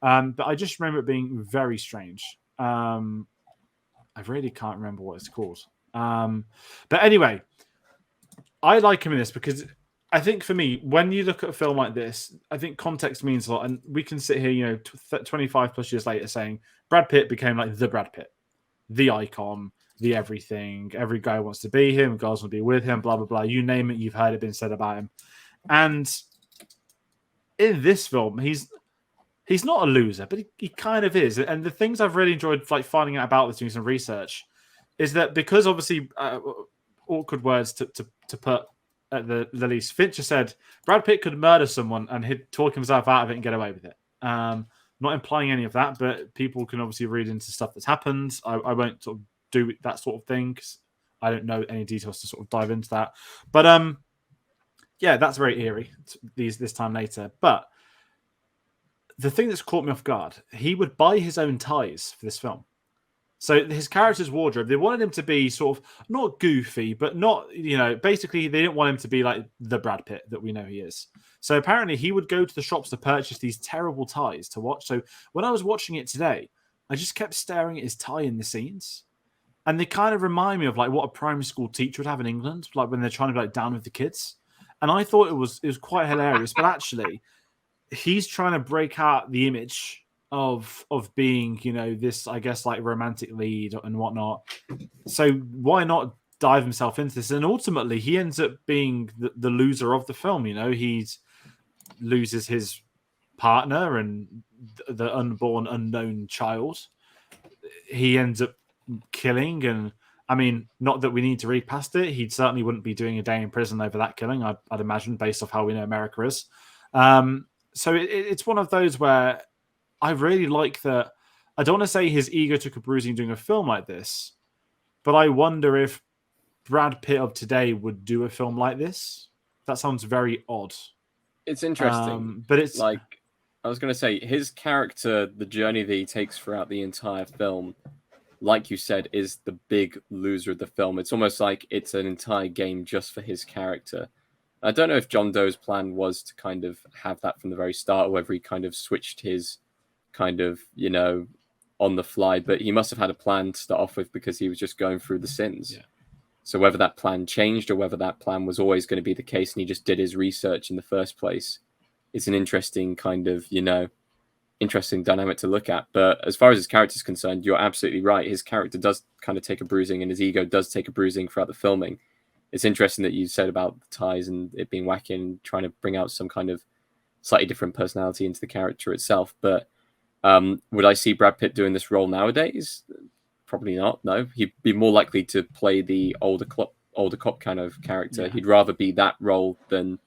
But I just remember it being very strange. I really can't remember what it's called. But anyway, I like him in this because I think for me, when you look at a film like this, I think context means a lot. And we can sit here, 25 plus years later saying Brad Pitt became like the Brad Pitt, the icon, the everything. Every guy wants to be him. Girls want to be with him, blah, blah, blah. You name it, you've heard it been said about him. And in this film, he's not a loser, but he kind of is. And the things I've really enjoyed like finding out about this, doing some research, is that because obviously awkward words to put at the least, Fincher said Brad Pitt could murder someone and he'd talk himself out of it and get away with it. Not implying any of that, but people can obviously read into stuff that's happened. I won't sort of do that sort of thing because I don't know any details to sort of dive into that. But yeah, that's very eerie this time later. But the thing that's caught me off guard, he would buy his own ties for this film. So his character's wardrobe, they wanted him to be sort of not goofy, but not, basically they didn't want him to be like the Brad Pitt that we know he is. So apparently he would go to the shops to purchase these terrible ties to watch. So when I was watching it today, I just kept staring at his tie in the scenes. And they kind of remind me of like what a primary school teacher would have in England, like when they're trying to be like down with the kids. And I thought it was quite hilarious, but actually he's trying to break out the image of being, this, I guess, like romantic lead and whatnot. So why not dive himself into this? And ultimately, he ends up being the loser of the film. He loses his partner and the unborn, unknown child. He ends up killing, and I mean, not that we need to read past it. He certainly wouldn't be doing a day in prison over that killing, I'd imagine, based off how we know America is. So it's one of those where I really like that. I don't want to say his ego took a bruising doing a film like this, but I wonder if Brad Pitt of today would do a film like this. That sounds very odd. It's interesting. But it's like, I was going to say, his character, the journey that he takes throughout the entire film, like you said, is the big loser of the film. It's almost like it's an entire game just for his character. I don't know if John Doe's plan was to kind of have that from the very start, or whether he kind of switched his kind of, on the fly, but he must have had a plan to start off with because he was just going through the sins. Yeah. So whether that plan changed or whether that plan was always going to be the case and he just did his research in the first place, it's an interesting kind of, interesting dynamic to look at. But as far as his character is concerned, you're absolutely right. His character does kind of take a bruising and his ego does take a bruising throughout the filming. It's interesting that you said about the ties and it being wacky and trying to bring out some kind of slightly different personality into the character itself. But would I see Brad Pitt doing this role nowadays? Probably not. No, he'd be more likely to play the older cop kind of character. Yeah. He'd rather be that role than,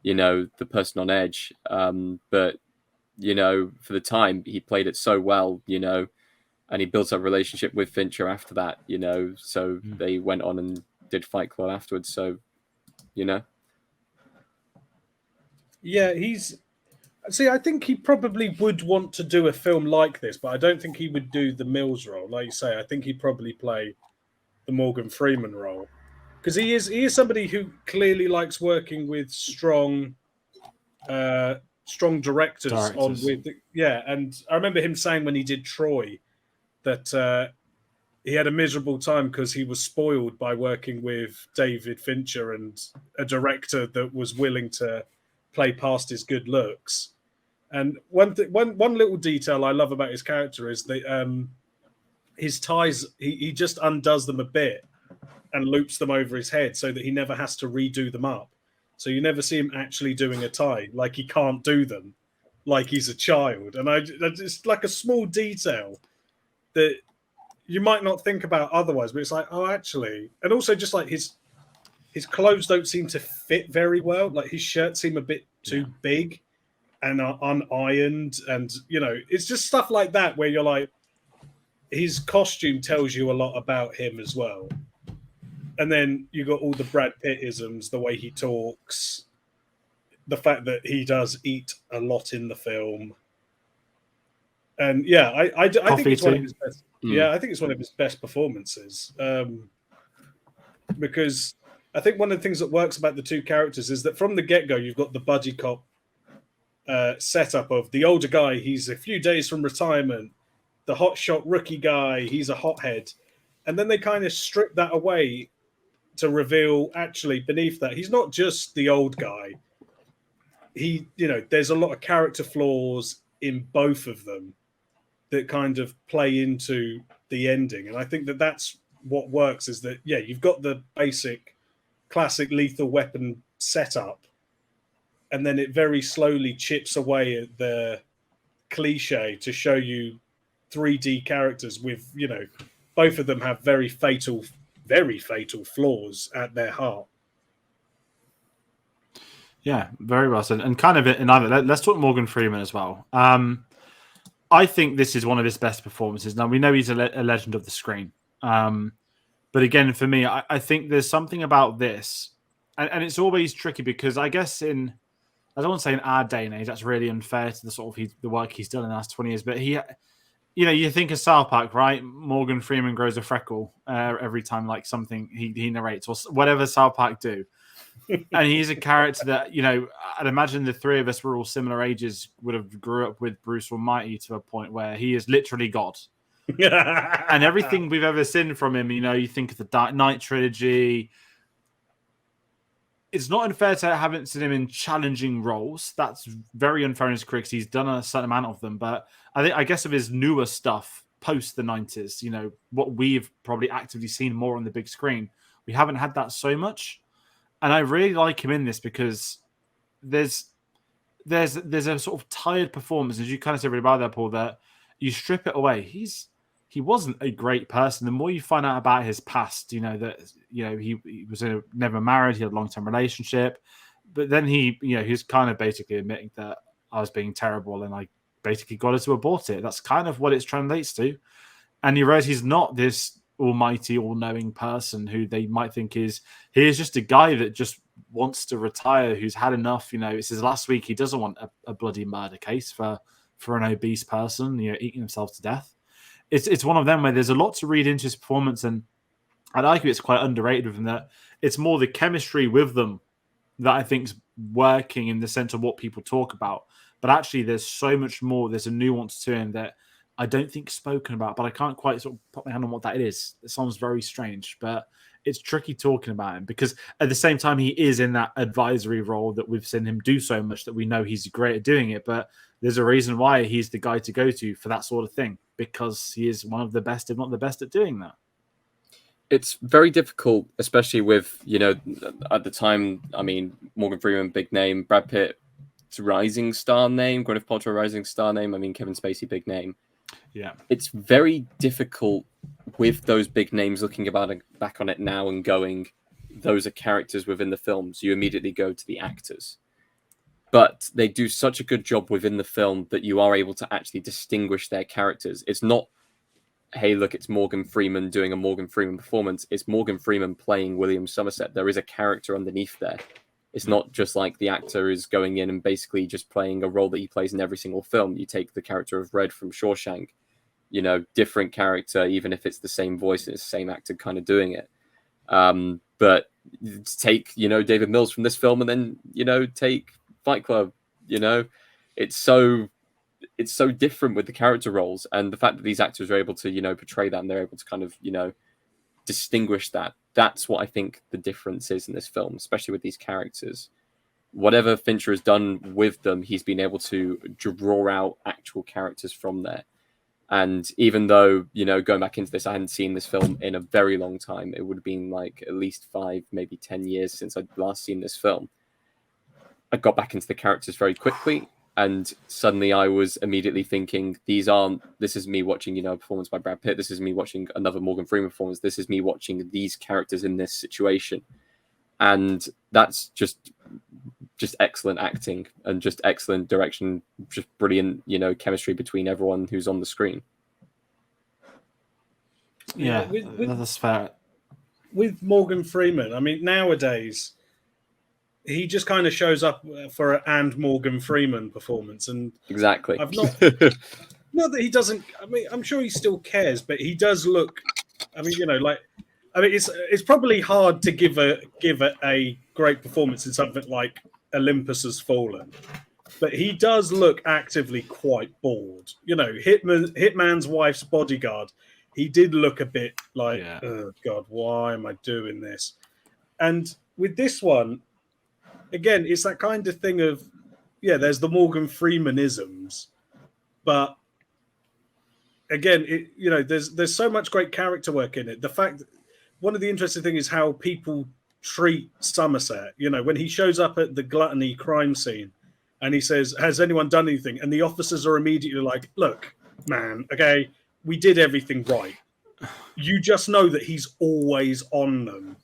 the person on edge. But, for the time, he played it so well, and he built up a relationship with Fincher after that, so they went on and did Fight Club afterwards. So, Yeah, I think he probably would want to do a film like this, but I don't think he would do the Mills role. Like you say, I think he'd probably play the Morgan Freeman role because he is somebody who clearly likes working with strong directors. And I remember him saying when he did Troy that he had a miserable time because he was spoiled by working with David Fincher and a director that was willing to play past his good looks. And one little detail I love about his character is that his ties, he just undoes them a bit and loops them over his head so that he never has to redo them up. So you never see him actually doing a tie, like he can't do them, like he's a child. And it's like a small detail that you might not think about otherwise, but it's like, oh, actually. And also just like his his clothes don't seem to fit very well. Like his shirts seem a bit too big and are unironed, and it's just stuff like that where you're like, his costume tells you a lot about him as well. And then you got all the Brad Pitt-isms, the way he talks, the fact that he does eat a lot in the film. And yeah, I think it's one of his best. Yeah, I think it's one of his best performances. Because I think one of the things that works about the two characters is that from the get-go, you've got the buddy cop setup of the older guy. He's a few days from retirement. The hotshot rookie guy, he's a hothead. And then they kind of strip that away to reveal, actually, beneath that, he's not just the old guy. There's a lot of character flaws in both of them that kind of play into the ending. And I think that that's what works, is that, yeah, you've got the basic classic Lethal Weapon setup, and then it very slowly chips away at the cliche to show you 3D characters with, both of them have very fatal flaws at their heart. Yeah, very well said. And kind of in either, let's talk Morgan Freeman as well. I think this is one of his best performances. Now, we know he's a legend of the screen. But again, for me, I think there's something about this, and it's always tricky because I guess I don't want to say in our day and age, that's really unfair to the sort of the work he's done in the last 20 years. But you think of South Park, right? Morgan Freeman grows a freckle every time, like something he narrates or whatever South Park do. And he's a character that, I'd imagine the three of us were all similar ages, would have grew up with Bruce Almighty to a point where he is literally God. And everything we've ever seen from him, you think of the Dark Knight trilogy. It's not unfair to haven't seen him in challenging roles. That's very unfair in his career because he's done a certain amount of them. But I guess of his newer stuff post the 90s, what we've probably actively seen more on the big screen, we haven't had that so much. And I really like him in this because there's a sort of tired performance, as you kind of said really about there, Paul, that you strip it away. He wasn't a great person. The more you find out about his past, he was never married, he had a long-term relationship, but then he was kind of basically admitting that I was being terrible and I basically got her to abort it. That's kind of what it translates to. And you realize he's not this almighty, all-knowing person who they might think he's just a guy that just wants to retire, who's had enough. It's his last week. He doesn't want a bloody murder case for an obese person, eating himself to death. It's one of them where there's a lot to read into his performance, and I'd argue it's quite underrated with him, that it's more the chemistry with them that I think's working in the sense of what people talk about. But actually, there's so much more. There's a nuance to him that I don't think spoken about, but I can't quite sort of put my hand on what that is. It sounds very strange, but it's tricky talking about him because at the same time, he is in that advisory role that we've seen him do so much that we know he's great at doing it. But there's a reason why he's the guy to go to for that sort of thing, because he is one of the best, if not the best, at doing that. It's very difficult, especially with, at the time, Morgan Freeman, big name, Brad Pitt, rising star name, Gwyneth Paltrow, rising star name, Kevin Spacey, big name. Yeah. It's very difficult with those big names looking back on it now and going, those are characters within the films. You immediately go to the actors. But they do such a good job within the film that you are able to actually distinguish their characters. It's not, hey, look, it's Morgan Freeman doing a Morgan Freeman performance. It's Morgan Freeman playing William Somerset. There is a character underneath there. It's not just like the actor is going in and basically just playing a role that he plays in every single film. You take the character of Red from Shawshank, different character, even if it's the same voice, it's the same actor kind of doing it. But take, David Mills from this film and then, take Fight Club, it's so different with the character roles, and the fact that these actors are able to, portray that, and they're able to kind of, distinguish that. That's what I think the difference is in this film, especially with these characters. Whatever Fincher has done with them, he's been able to draw out actual characters from there. And even though, going back into this, I hadn't seen this film in a very long time. It would have been like at least 5, maybe 10 years since I'd last seen this film. I got back into the characters very quickly, and suddenly I was immediately thinking, this is me watching, a performance by Brad Pitt. This is me watching another Morgan Freeman performance. This is me watching these characters in this situation. and that's just excellent acting and just excellent direction, just brilliant, chemistry between everyone who's on the screen. Yeah, that's fair. With Morgan Freeman, I mean, nowadays he just kind of shows up for an Morgan Freeman performance, and Exactly. I've not that he doesn't. I mean, I'm sure he still cares, but he does look. I mean, it's probably hard to give a great performance in something like Olympus Has Fallen, but he does look actively quite bored. Hitman's Wife's Bodyguard. He did look a bit like, oh God, why am I doing this? And with this one, again, it's that kind of thing of, there's the Morgan Freemanisms, but again, there's so much great character work in it. The fact, one of the interesting things is how people treat Somerset. When he shows up at the gluttony crime scene and he says, "Has anyone done anything?" and the officers are immediately like, "Look, man, okay, we did everything right." You just know that he's always on them.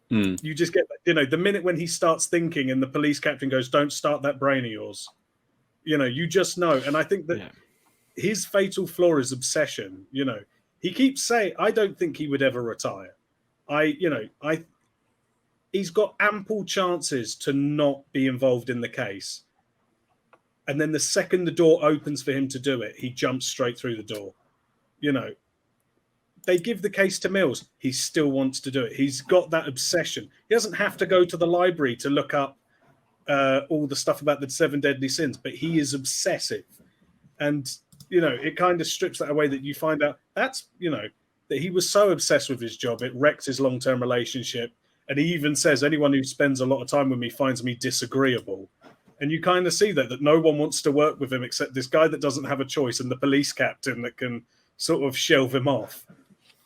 You just get, the minute when he starts thinking and the police captain goes, "Don't start that brain of yours," you just know. And I think that his fatal flaw is obsession. He keeps saying, "I don't think he would ever retire." He's got ample chances to not be involved in the case. And then the second the door opens for him to do it, he jumps straight through the door. They give the case to Mills. He still wants to do it. He's got that obsession. He doesn't have to go to the library to look up all the stuff about the 7 deadly sins, but he is obsessive. And, it kind of strips that away, that you find out that he was so obsessed with his job, it wrecks his long-term relationship. And he even says, anyone who spends a lot of time with me finds me disagreeable. And you kind of see that no one wants to work with him except this guy that doesn't have a choice and the police captain that can sort of shelve him off.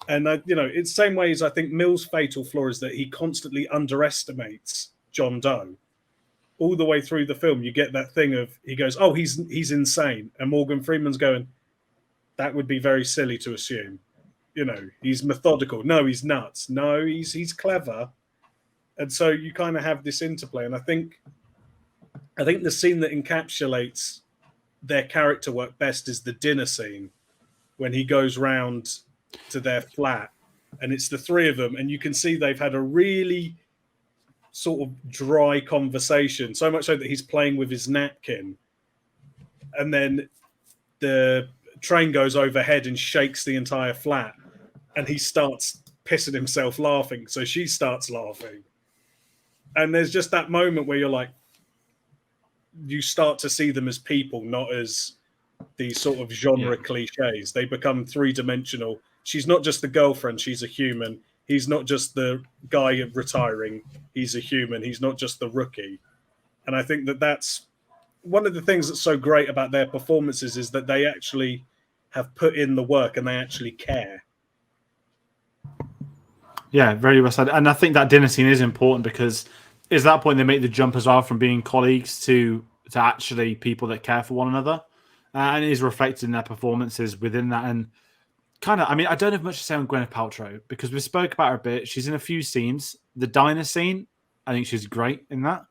And, it's the same way as I think Mill's fatal flaw is that he constantly underestimates John Doe. All the way through the film, you get that thing of, he goes, "Oh, he's insane." And Morgan Freeman's going, "That would be very silly to assume. He's methodical. No, he's nuts. No, he's clever." And so you kind of have this interplay. And I think the scene that encapsulates their character work best is the dinner scene, when he goes round to their flat and it's the three of them, and you can see they've had a really sort of dry conversation, so much so that he's playing with his napkin, and then the train goes overhead and shakes the entire flat, and he starts pissing himself laughing, so she starts laughing, and there's just that moment where you're like, you start to see them as people, not as these sort of genre cliches. They become three-dimensional. She's not just the girlfriend, she's a human. He's not just the guy retiring, he's a human. He's not just the rookie. And I think that that's one of the things that's so great about their performances, is that they actually have put in the work and they actually care. Yeah, very well said. And I think that dinner scene is important, because it's that point they make the jump as well from being colleagues to actually people that care for one another. And it is reflected in their performances within that. And kind of, I mean, I don't have much to say on Gwyneth Paltrow, because we spoke about her a bit. She's in a few scenes. The diner scene, I think she's great in that.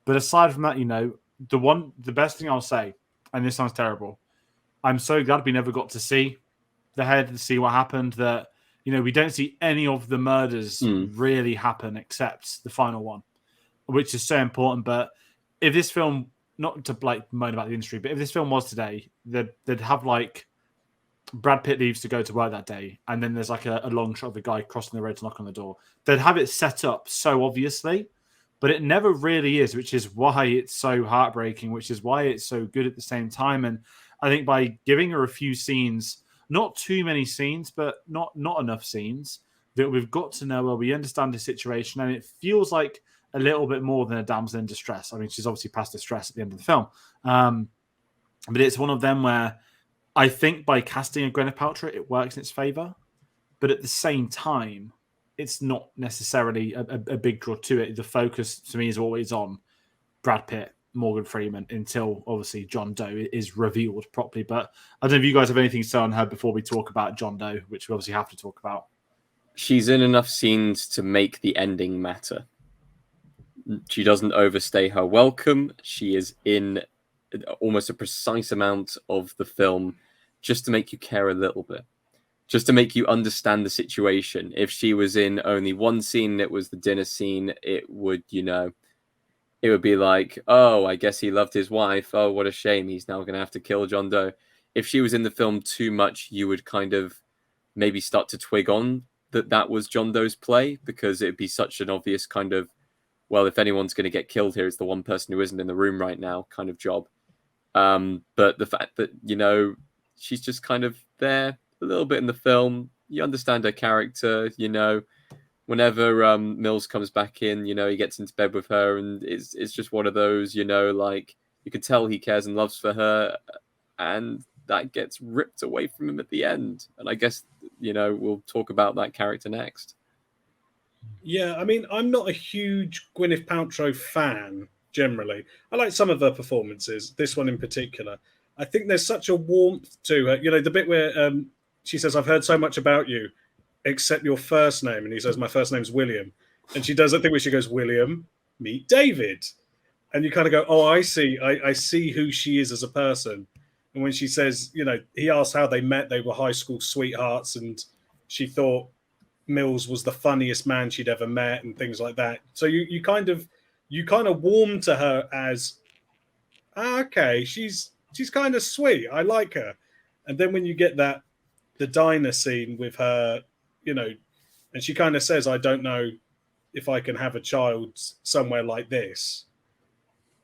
But aside from that, the best thing I'll say, and this sounds terrible, I'm so glad we never got to see the head, to see what happened. That, we don't see any of the murders really happen except the final one, which is so important. But if this film, not to moan about the industry, but if this film was today, they'd have Brad Pitt leaves to go to work that day, and then there's a long shot of the guy crossing the road to knock on the door. They'd have it set up so obviously, but it never really is, which is why it's so heartbreaking, which is why it's so good at the same time. And I think by giving her a few scenes, not too many scenes, but not enough scenes, that we've got to know her, we understand the situation, and it feels like a little bit more than a damsel in distress. I mean, she's obviously past distress at the end of the film. But it's one of them where I think by casting a Gwyneth Paltrow, it works in its favor. But at the same time, it's not necessarily a big draw to it. The focus to me is always on Brad Pitt, Morgan Freeman, until obviously John Doe is revealed properly. But I don't know if you guys have anything to say on her before we talk about John Doe, which we obviously have to talk about. She's in enough scenes to make the ending matter. She doesn't overstay her welcome. She is in almost a precise amount of the film just to make you care a little bit, just to make you understand the situation. If she was in only one scene, it was the dinner scene, it would, it would be like, oh, I guess he loved his wife. Oh, what a shame. He's now going to have to kill John Doe. If she was in the film too much, you would kind of maybe start to twig on that was John Doe's play, because it'd be such an obvious kind of, well, if anyone's going to get killed here, it's the one person who isn't in the room right now kind of job. But the fact that, she's just kind of there a little bit in the film, you understand her character, whenever Mills comes back in, he gets into bed with her, and it's just one of those, like, you can tell he cares and loves for her, and that gets ripped away from him at the end. And I guess, we'll talk about that character next. Yeah, I mean, I'm not a huge Gwyneth Paltrow fan, generally. I like some of her performances, this one in particular. I think there's such a warmth to her. The bit where she says, I've heard so much about you, except your first name. And he says, my first name's William. And she does that thing where she goes, William, meet David. And you kind of go, oh, I see. I see who she is as a person. And when she says, he asked how they met, they were high school sweethearts, and she thought Mills was the funniest man she'd ever met and things like that. So you kind of warm to her as, okay, she's kind of sweet. I like her. And then when you get the diner scene with her, and she kind of says, I don't know if I can have a child somewhere like this.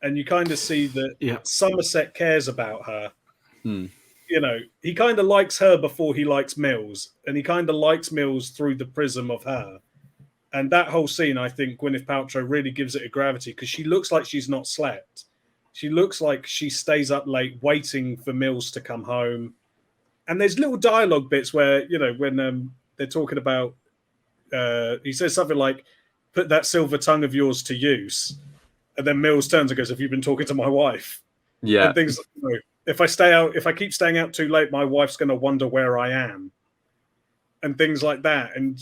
And you kind of see that Somerset cares about her. He kind of likes her before he likes Mills, and he kind of likes Mills through the prism of her. And that whole scene, I think Gwyneth Paltrow really gives it a gravity, because she looks like she's not slept. She looks like she stays up late waiting for Mills to come home. And there's little dialogue bits where, when they're talking about, he says something like, put that silver tongue of yours to use. And then Mills turns and goes, have you been talking to my wife? Yeah. And things like, if I keep staying out too late, my wife's going to wonder where I am. And things like that. And,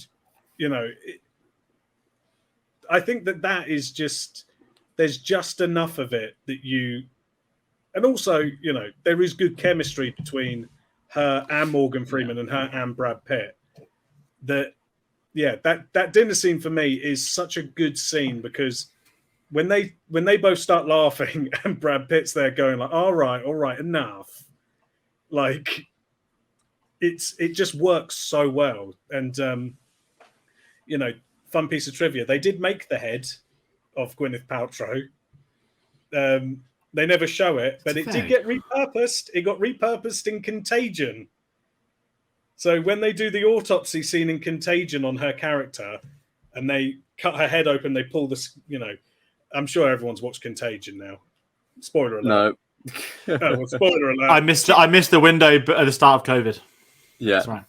I think that is just, there's just enough of it that and also, there is good chemistry between her and Morgan Freeman and her and Brad Pitt. That dinner scene for me is such a good scene, because when they both start laughing and Brad Pitt's there going like, all right, enough. Like, it just works so well. And, fun piece of trivia. They did make the head of Gwyneth Paltrow. They never show it, but it did get repurposed. It got repurposed in Contagion. So when they do the autopsy scene in Contagion on her character, and they cut her head open, they pull this, I'm sure everyone's watched Contagion now. Spoiler alert. No. Well, spoiler alert. I missed the window at the start of COVID. Yeah. That's right.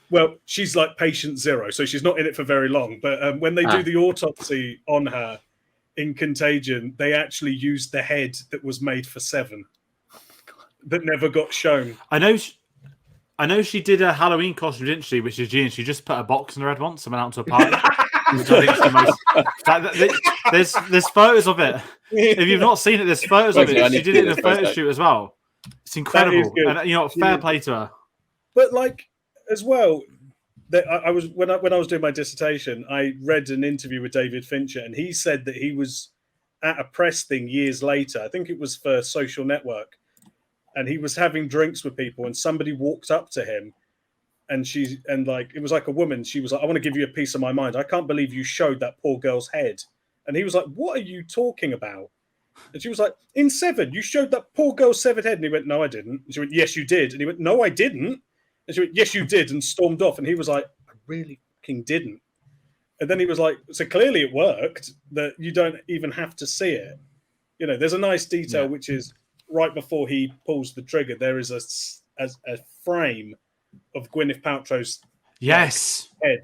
Well, she's like patient zero, so she's not in it for very long. But when they do the autopsy on her in Contagion, they actually used the head that was made for Seven that never got shown. I know she did a Halloween costume, didn't she? Which is genius. She just put a box in her head once and went out to a party. Which I think is the most. There's photos of it. If you've not seen it, there's photos of it. She did it in a photo shoot as well. It's incredible, and fair play to her. But like as well, that I was when I was doing my dissertation, I read an interview with David Fincher, and he said that he was at a press thing years later. I think it was for Social Network, and he was having drinks with people, and somebody walked up to him. And it was like a woman. She was like, I want to give you a piece of my mind. I can't believe you showed that poor girl's head. And he was like, what are you talking about? And she was like, in Seven, you showed that poor girl's severed head. And he went, no, I didn't. And she went, yes, you did. And he went, no, I didn't. And she went, yes, you did. And stormed off. And he was like, I really fucking didn't. And then he was like, so clearly it worked, that you don't even have to see it. There's a nice detail, which is right before he pulls the trigger, there is a frame of Gwyneth Paltrow's head.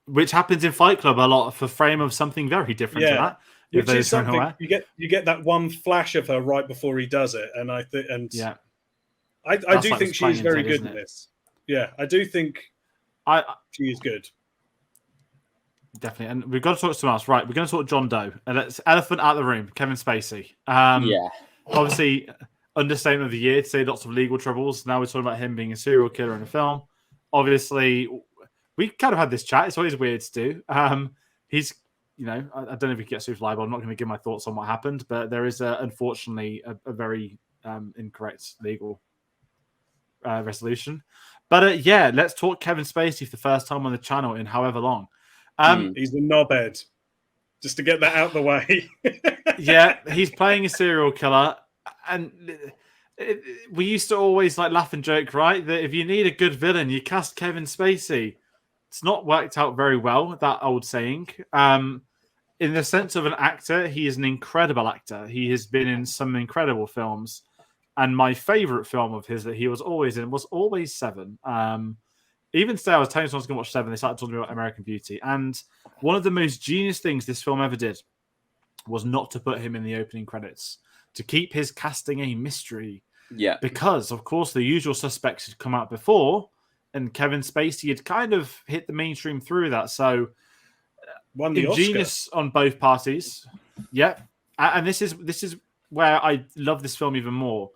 Which happens in Fight Club a lot, for frame of something very different to that. Which is something you get that one flash of her right before he does it, and I do think she's very good in this. Yeah, I do think she is good. Definitely. And we've got to talk to someone else. Right, we're going to talk John Doe. And it's elephant out of the room, Kevin Spacey. Yeah. Obviously, understatement of the year to say lots of legal troubles. Now we're talking about him being a serial killer in a film. Obviously, we kind of had this chat. It's always weird to do. He's, I don't know if he gets sued for libel. I'm not going to give my thoughts on what happened, but there is, unfortunately, a very incorrect legal resolution. But yeah, let's talk Kevin Spacey for the first time on the channel in however long. He's a knobhead. Just to get that out of the way. Yeah, he's playing a serial killer, and we used to always laugh and joke, right? That if you need a good villain, you cast Kevin Spacey. It's not worked out very well, that old saying. In the sense of an actor, he is an incredible actor. He has been in some incredible films, and my favorite film of his that he was always in was always Seven. Even today, I was telling someone I was going to watch Seven. They started talking about American Beauty, and one of the most genius things this film ever did was not to put him in the opening credits, to keep his casting a mystery. Yeah. Because, of course, the usual suspects had come out before, and Kevin Spacey had kind of hit the mainstream through that. So, won the ingenious on both parties. Yeah. And this is where I love this film even more.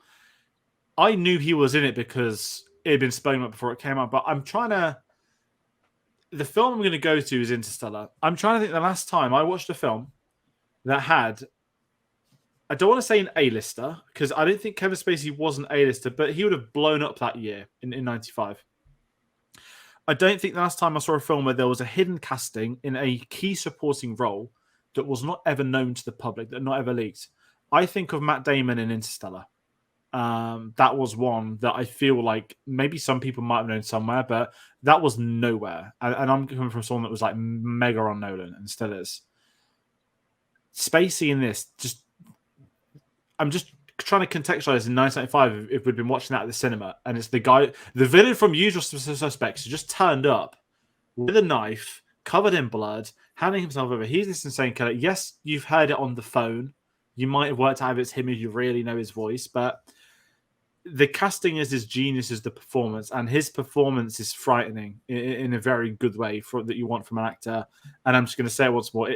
I knew he was in it because it had been spoken about before it came out, but the film I'm going to go to is Interstellar. I'm trying to think the last time I watched a film that had, I don't want to say an A-lister, because I don't think Kevin Spacey was an A-lister, but he would have blown up that year in 95. I don't think the last time I saw a film where there was a hidden casting in a key supporting role that was not ever known to the public, that not ever leaked. I think of Matt Damon in Interstellar. That was one that I feel like maybe some people might have known somewhere, but that was nowhere. And I'm coming from someone that was mega on Nolan and still is. Spacey in this, I'm just trying to contextualize in 1995 if we'd been watching that at the cinema, and it's the villain from Usual Suspects who just turned up with a knife, covered in blood, handing himself over. He's this insane killer. Yes, you've heard it on the phone. You might have worked out if it's him if you really know his voice, but the casting is as genius as the performance, and his performance is frightening in a very good way that you want from an actor. And I'm just going to say it once more.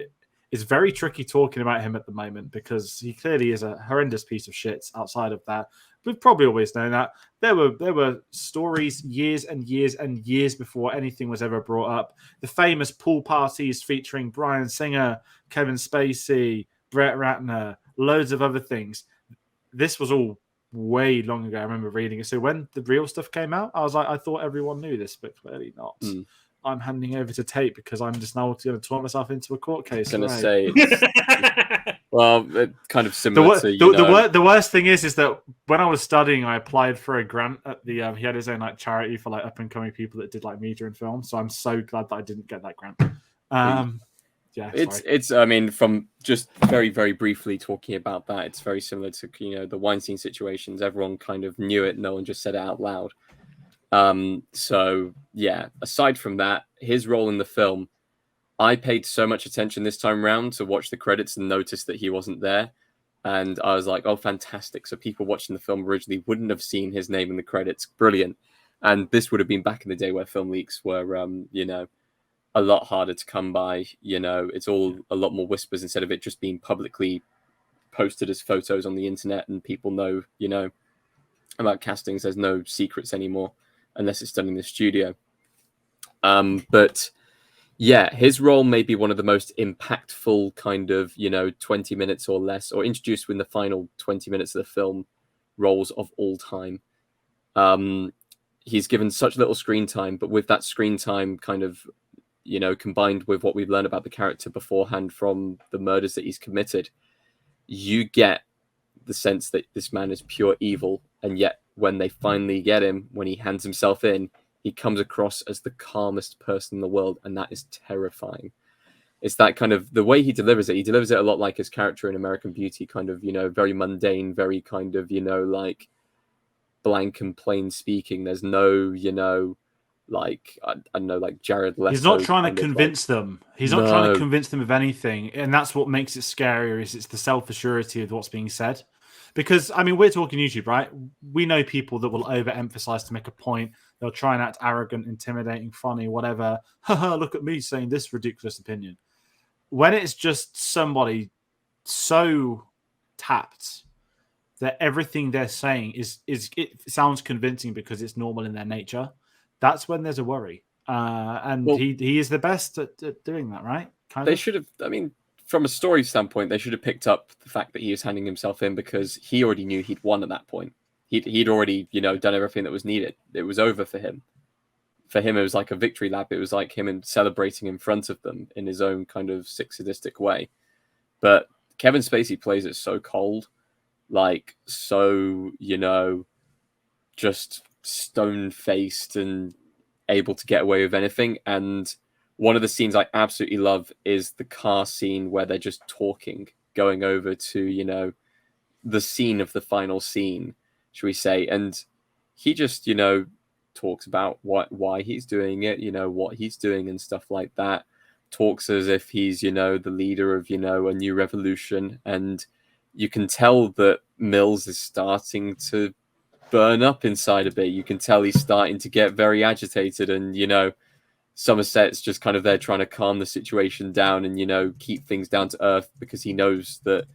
It's very tricky talking about him at the moment because he clearly is a horrendous piece of shit outside of that. We've probably always known that. There were stories years and years and years before anything was ever brought up. The famous pool parties featuring Bryan Singer, Kevin Spacey, Brett Ratner, loads of other things. This was all way long ago. I remember reading it. So when the real stuff came out, I was like, I thought everyone knew this, but clearly not. I'm handing over to Tayte because I'm just now going to talk myself into a court case. I was going to say, well, kind of similar to the worst thing is that when I was studying, I applied for a grant at the he had his own charity for up and coming people that did media and film. So I'm so glad that I didn't get that grant. Yeah, it's I mean, from just very, very briefly talking about that, it's very similar to the Weinstein situations. Everyone kind of knew it, no one just said it out loud. So yeah, aside from that, his role in the film, I paid so much attention this time round to watch the credits and notice that he wasn't there. And I was like, oh, fantastic. So people watching the film originally wouldn't have seen his name in the credits. Brilliant. And this would have been back in the day where film leaks were, a lot harder to come by. It's all a lot more whispers instead of it just being publicly posted as photos on the internet and people know, about castings. There's no secrets anymore unless it's done in the studio. But yeah, his role may be one of the most impactful kind of, 20 minutes or less, or introduced in the final 20 minutes of the film, roles of all time. He's given such little screen time, but with that screen time kind of, combined with what we've learned about the character beforehand from the murders that he's committed, you get the sense that this man is pure evil. And yet when they finally get him, when he hands himself in, he comes across as the calmest person in the world. And that is terrifying. It's that kind of the way he delivers it. He delivers it a lot like his character in American Beauty, kind of, very mundane, very kind of, blank and plain speaking. There's no, I don't know, Jared Leto. He's not trying to convince them. He's not trying to convince them of anything. And that's what makes it scarier, is it's the self-assurity of what's being said. Because, I mean, we're talking YouTube, right? We know people that will overemphasize to make a point. They'll try and act arrogant, intimidating, funny, whatever. Haha, look at me saying this ridiculous opinion. When it's just somebody so tapped that everything they're saying is it sounds convincing because it's normal in their nature, that's when there's a worry. And he is the best at doing that, right? They should have, I mean, from a story standpoint, they should have picked up the fact that he was handing himself in because he already knew he'd won at that point. He'd already, done everything that was needed. It was over for him. For him, it was like a victory lap. It was like him celebrating in front of them in his own kind of sadistic way. But Kevin Spacey plays it so cold, like so, just stone-faced and able to get away with anything. And one of the scenes I absolutely love is the car scene where they're just talking, going over to, the scene of the final scene, should we say. And he just, talks about why he's doing it, what he's doing and stuff like that. Talks as if he's, the leader of, a new revolution. And you can tell that Mills is starting to burn up inside a bit. You can tell he's starting to get very agitated, and Somerset's just kind of there trying to calm the situation down and keep things down to earth, because he knows that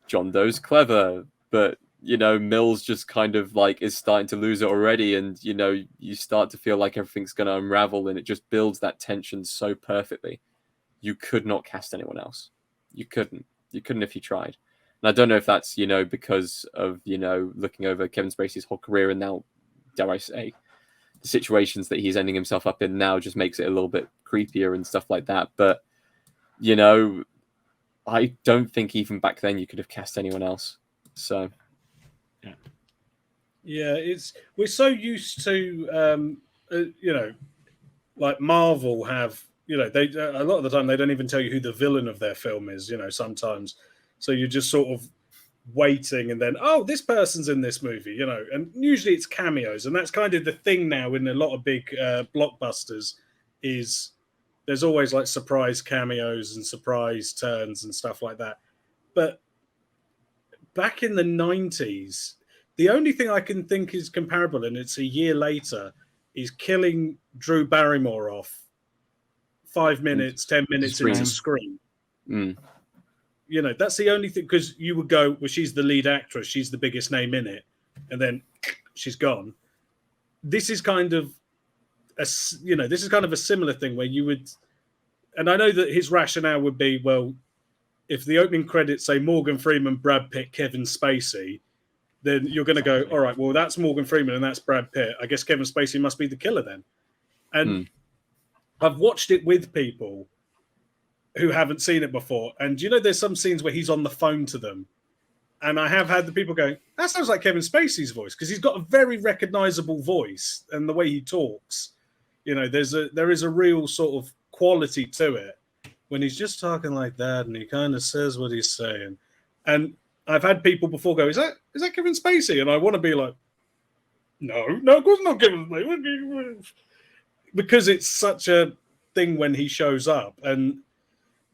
John Doe's clever, but Mills just kind of like is starting to lose it already, and you start to feel like everything's going to unravel, and it just builds that tension so perfectly. You could not cast anyone else. You couldn't if you tried. And I don't know if that's, because of, looking over Kevin Spacey's whole career, and now, dare I say, the situations that he's ending himself up in now just makes it a little bit creepier and stuff like that. But, I don't think even back then you could have cast anyone else. So, yeah, we're so used to, like Marvel have, they a lot of the time they don't even tell you who the villain of their film is, sometimes. So you're just sort of waiting, and then, oh, this person's in this movie, and usually it's cameos. And that's kind of the thing now in a lot of big blockbusters, is there's always like surprise cameos and surprise turns and stuff like that. But back in the 90s, the only thing I can think is comparable, and it's a year later, is killing Drew Barrymore off 5 minutes, 10 minutes into Scream. That's the only thing, because you would go, well, she's the lead actress, she's the biggest name in it, and then she's gone. This is kind of a similar thing where you would, and I know that his rationale would be, well, if the opening credits say Morgan Freeman, Brad Pitt, Kevin Spacey, then you're going to go, all right, well, that's Morgan Freeman and that's Brad Pitt. I guess Kevin Spacey must be the killer then. And I've watched it with people who haven't seen it before. And there's some scenes where he's on the phone to them. And I have had the people going, that sounds like Kevin Spacey's voice, because he's got a very recognizable voice, and the way he talks, there is a real sort of quality to it when he's just talking like that, and he kind of says what he's saying. And I've had people before go, is that Kevin Spacey? And I want to be like, no, of course not Kevin Spacey. Because it's such a thing when he shows up. And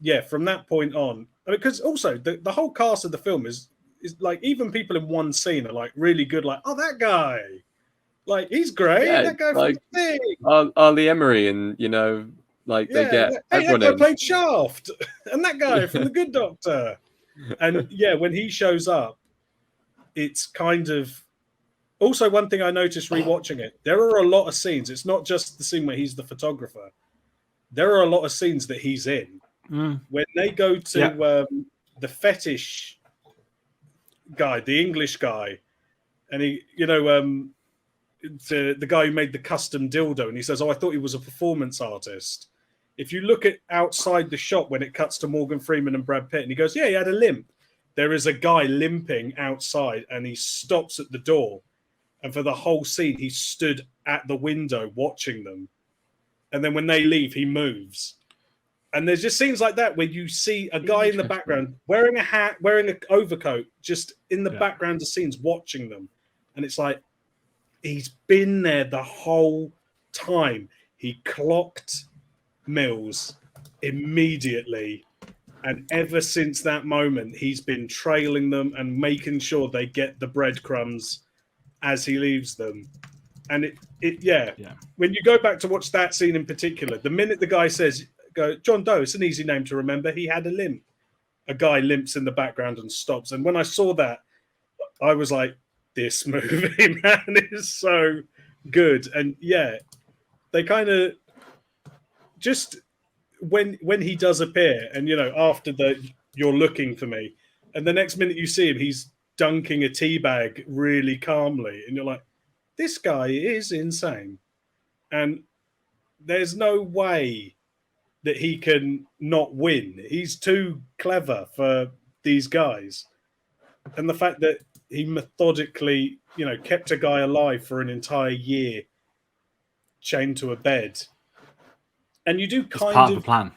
yeah, from that point on, because also the whole cast of the film is like, even people in one scene are like really good, like, oh, that guy, like, he's great. Yeah, that guy like, from the thing. Ali Emery, and like they get everyone that guy in. played Shaft, and that guy from The Good Doctor. And yeah, when he shows up, it's kind of also one thing I noticed rewatching it. There are a lot of scenes. It's not just the scene where he's the photographer. There are a lot of scenes that he's in. When they go to the fetish guy, the English guy, and he, the guy who made the custom dildo, and he says, "Oh, I thought he was a performance artist." If you look at outside the shop when it cuts to Morgan Freeman and Brad Pitt, and he goes, "Yeah, he had a limp." There is a guy limping outside, and he stops at the door, and for the whole scene, he stood at the window watching them. And then when they leave, he moves. And there's just scenes like that where you see a guy in the background wearing a hat, wearing an overcoat, just in the background of scenes watching them. And it's like, he's been there the whole time. He clocked Mills immediately And ever since that moment, he's been trailing them and making sure they get the breadcrumbs as he leaves them. And yeah. When you go back to watch that scene in particular, the minute the guy says, John Doe, it's an easy name to remember. He had a limp. A guy limps in the background and stops. And when I saw that, I was like, this movie, man, is so good. And yeah, they kind of just when he does appear, and after you're looking for me, and the next minute you see him, he's dunking a tea bag really calmly, and you're like, this guy is insane. And there's no way that he can not win. He's too clever for these guys. And the fact that he methodically, kept a guy alive for an entire year chained to a bed. And you do part of the plan.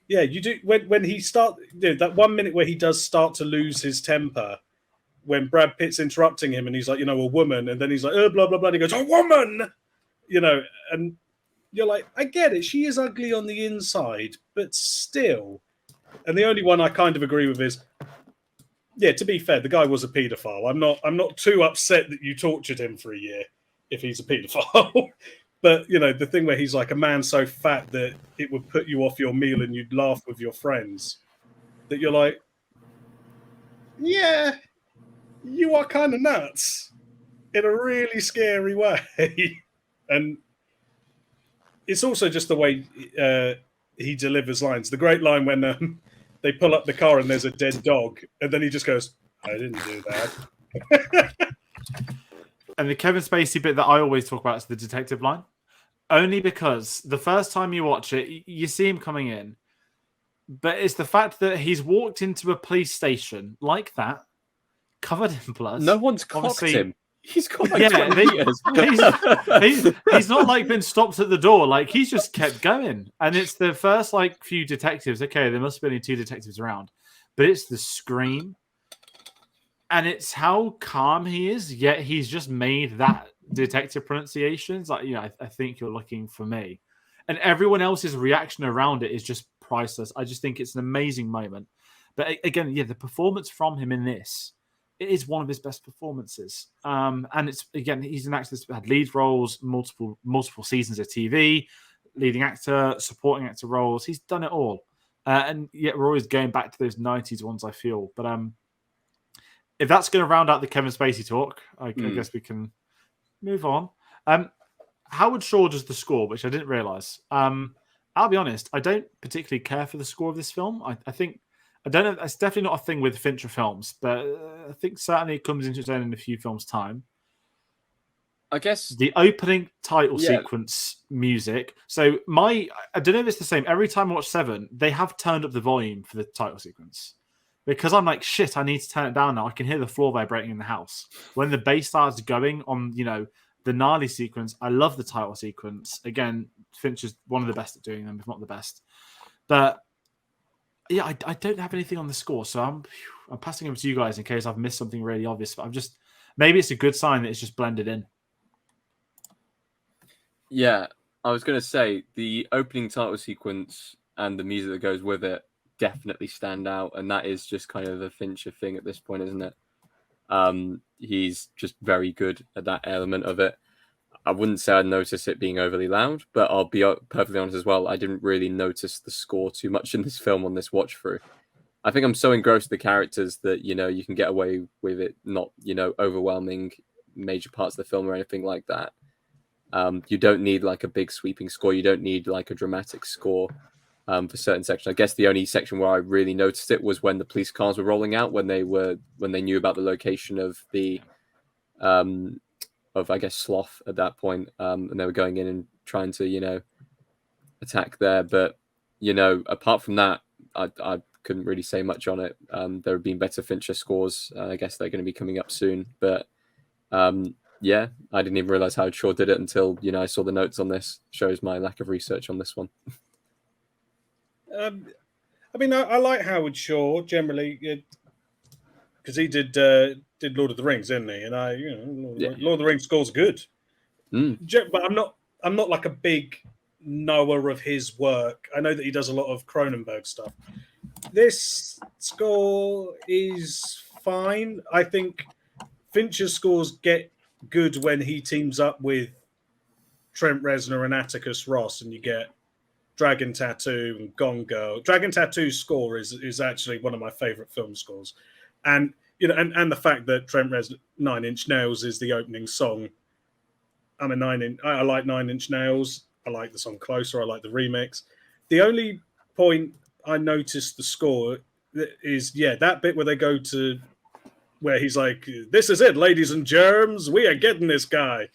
Yeah, you do. When he that 1 minute where he does start to lose his temper, when Brad Pitt's interrupting him and he's like, a woman. And then he's like, blah, blah, blah. And he goes, a woman, and you're like, I get it. She is ugly on the inside, but still. And the only one I kind of agree with is, yeah, to be fair, the guy was a paedophile. I'm not too upset that you tortured him for a year if he's a paedophile. But, the thing where he's like a man so fat that it would put you off your meal and you'd laugh with your friends, that you're like, yeah, you are kind of nuts in a really scary way. And it's also just the way he delivers lines. The great line when they pull up the car and there's a dead dog, and then he just goes, I didn't do that. And the Kevin Spacey bit that I always talk about is the detective line. Only because the first time you watch it, you see him coming in. But it's the fact that he's walked into a police station like that, covered in blood. No one's clocked him. He's got like 20 years. He's not like been stopped at the door. Like, he's just kept going. And it's the first few detectives. Okay, there must be only 2 detectives around. But it's the scream. And it's how calm he is, yet he's just made that detective pronunciations. Like, I think you're looking for me. And everyone else's reaction around it is just priceless. I just think it's an amazing moment. But again, the performance from him in this, it is one of his best performances. And it's, again, he's an actor that's had lead roles, multiple seasons of TV, leading actor, supporting actor roles. He's done it all. And yet we're always going back to those 90s ones, I feel. But if that's going to round out the Kevin Spacey talk, I guess we can move on. Howard Shore does the score, which I didn't realize. I'll be honest, I don't particularly care for the score of this film. I think, I don't know, it's definitely not a thing with Fincher films, but I think certainly it comes into its own in a few films' time. I guess the opening title sequence music. So I don't know if it's the same. Every time I watch Seven, they have turned up the volume for the title sequence. Because I'm like, shit, I need to turn it down now. I can hear the floor vibrating in the house. When the bass starts going on, the gnarly sequence, I love the title sequence. Again, Fincher's one of the best at doing them, if not the best. But yeah, I don't have anything on the score, so I'm passing over to you guys in case I've missed something really obvious. But maybe it's a good sign that it's just blended in. Yeah, I was going to say the opening title sequence and the music that goes with it definitely stand out, and that is just kind of the Fincher thing at this point, isn't it? He's just very good at that element of it. I wouldn't say I noticed it being overly loud, but I'll be perfectly honest as well. I didn't really notice the score too much in this film on this watch through. I think I'm so engrossed with the characters that, you can get away with it not, overwhelming major parts of the film or anything like that. You don't need like a big sweeping score. You don't need like a dramatic score for certain sections. I guess the only section where I really noticed it was when the police cars were rolling out, when they knew about the location of the I guess Sloth at that point, and they were going in and trying to attack there. But apart from that, I couldn't really say much on it. There have been better Fincher scores. I guess they're going to be coming up soon. But yeah, I didn't even realize Howard Shore did it until I saw the notes on this. Shows my lack of research on this one. I mean, I like Howard Shore generally because he did Lord of the Rings, didn't he? And Lord of the Rings scores good. But I'm not like a big knower of his work. I know that he does a lot of Cronenberg stuff, This score is fine. I think Fincher's scores get good when he teams up with Trent Reznor and Atticus Ross, and you get Dragon Tattoo and Gone Girl. Dragon Tattoo's score is actually one of my favorite film scores, and and the fact that Trent Reznor 9 Inch Nails is the opening song. I'm a 9 inch. I like 9 Inch Nails. I like the song Closer. I like the remix. The only point I noticed the score is that bit where they go to where he's like, "This is it, ladies and germs. We are getting this guy."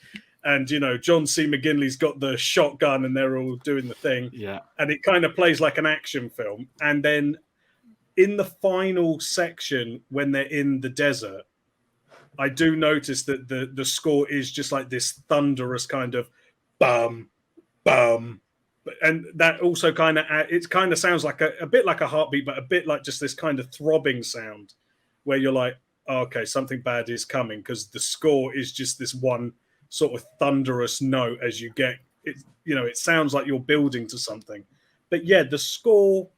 And John C. McGinley's got the shotgun, and they're all doing the thing. Yeah, and it kind of plays like an action film. And then in the final section, when they're in the desert, I do notice that the score is just like this thunderous kind of bum, bum. And that also kind of sounds like a bit like a heartbeat, but a bit like just this kind of throbbing sound where you're like, oh, okay, something bad is coming, because the score is just this one sort of thunderous note as you get it. It sounds like you're building to something. But yeah, the score,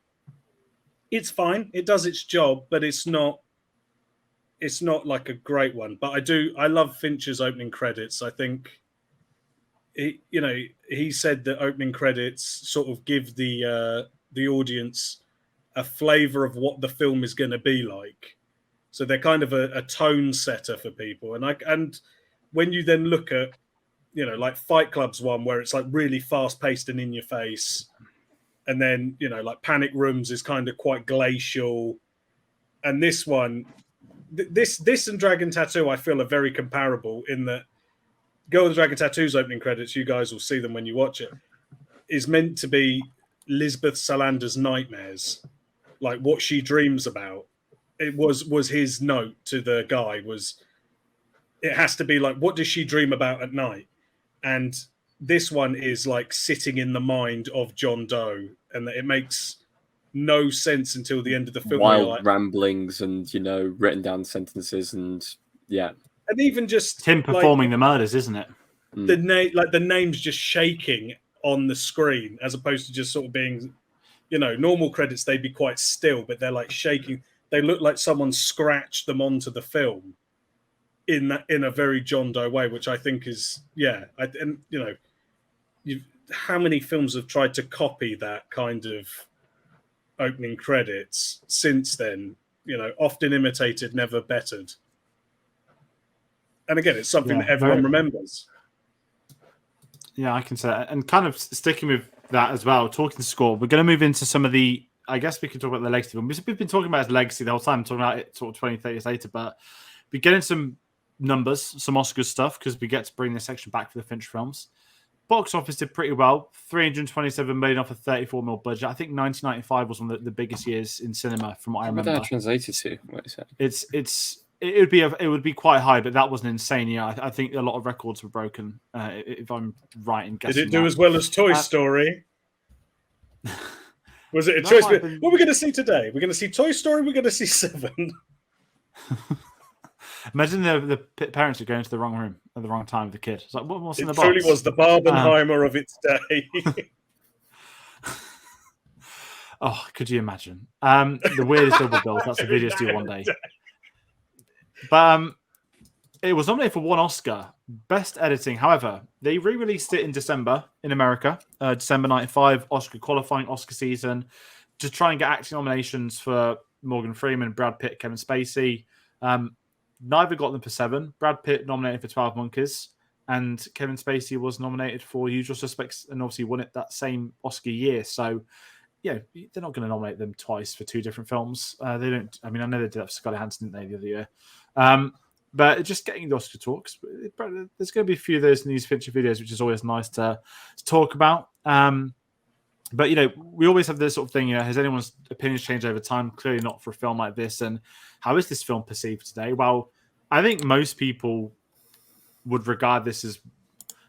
it's fine. It does its job, but it's not like a great one. But I love Fincher's opening credits. I think he said that opening credits sort of give the audience a flavor of what the film is going to be like. So they're kind of a tone setter for people. And when you then look at, like Fight Club's one where it's like really fast paced and in your face, and then like Panic Rooms is kind of quite glacial, and this one, this and Dragon Tattoo, I feel are very comparable in that Girl with the Dragon Tattoo's opening credits, you guys will see them when you watch it, is meant to be Lisbeth Salander's nightmares, like what she dreams about. It was his note to the guy, was it has to be like, what does she dream about at night? And this one is like sitting in the mind of John Doe, and it makes no sense until the end of the film. Wild ramblings and written down sentences, and and even just him performing the murders, isn't it? The names just shaking on the screen, as opposed to just sort of being, normal credits, they'd be quite still, but they're like shaking. They look like someone scratched them onto the film in a very John Doe way, which I think is how many films have tried to copy that kind of opening credits since then? Often imitated, never bettered. And again, it's something that everyone remembers. Yeah, I can say that. And kind of sticking with that as well, talking score, we're going to move into some of the, I guess we can talk about the legacy film. We've been talking about his legacy the whole time, talking about it sort of 20, 30 years later, but we get in some numbers, some Oscar stuff, because we get to bring this section back for the Fincher films. Box office did pretty well, 327 million off a 34 mil budget. I think 1995 was one of the biggest years in cinema, from what I remember. What that translated to? What is that? It would be quite high, but that was an insane year. I think a lot of records were broken, if I'm right in guessing. Did it do as well as Toy Story? Was it a choice? What are we going to see today? We're going to see Toy Story. We're going to see Seven. Imagine the parents are going to the wrong room at the wrong time with the kid. It's like, what's in the It box? truly was the Barbenheimer of its day. Oh, could you imagine? The weirdest double bills. That's a video to do one day. But it was nominated for one Oscar, Best Editing. However, they re-released it in December in America, December 95, Oscar qualifying Oscar season, to try and get acting nominations for Morgan Freeman, Brad Pitt, Kevin Spacey. Neither got them for 7. Brad Pitt nominated for 12 Monkeys, and Kevin Spacey was nominated for Usual Suspects, and obviously won it that same Oscar year. So, they're not going to nominate them twice for 2 different films. They don't. I mean, I know they did that for Scarlett Johansson, didn't they, the other year? But just getting the Oscar talks, there's going to be a few of those in these Fincher videos, which is always nice to talk about. But, we always have this sort of thing, has anyone's opinions changed over time? Clearly not for a film like this. And how is this film perceived today? Well, I think most people would regard this as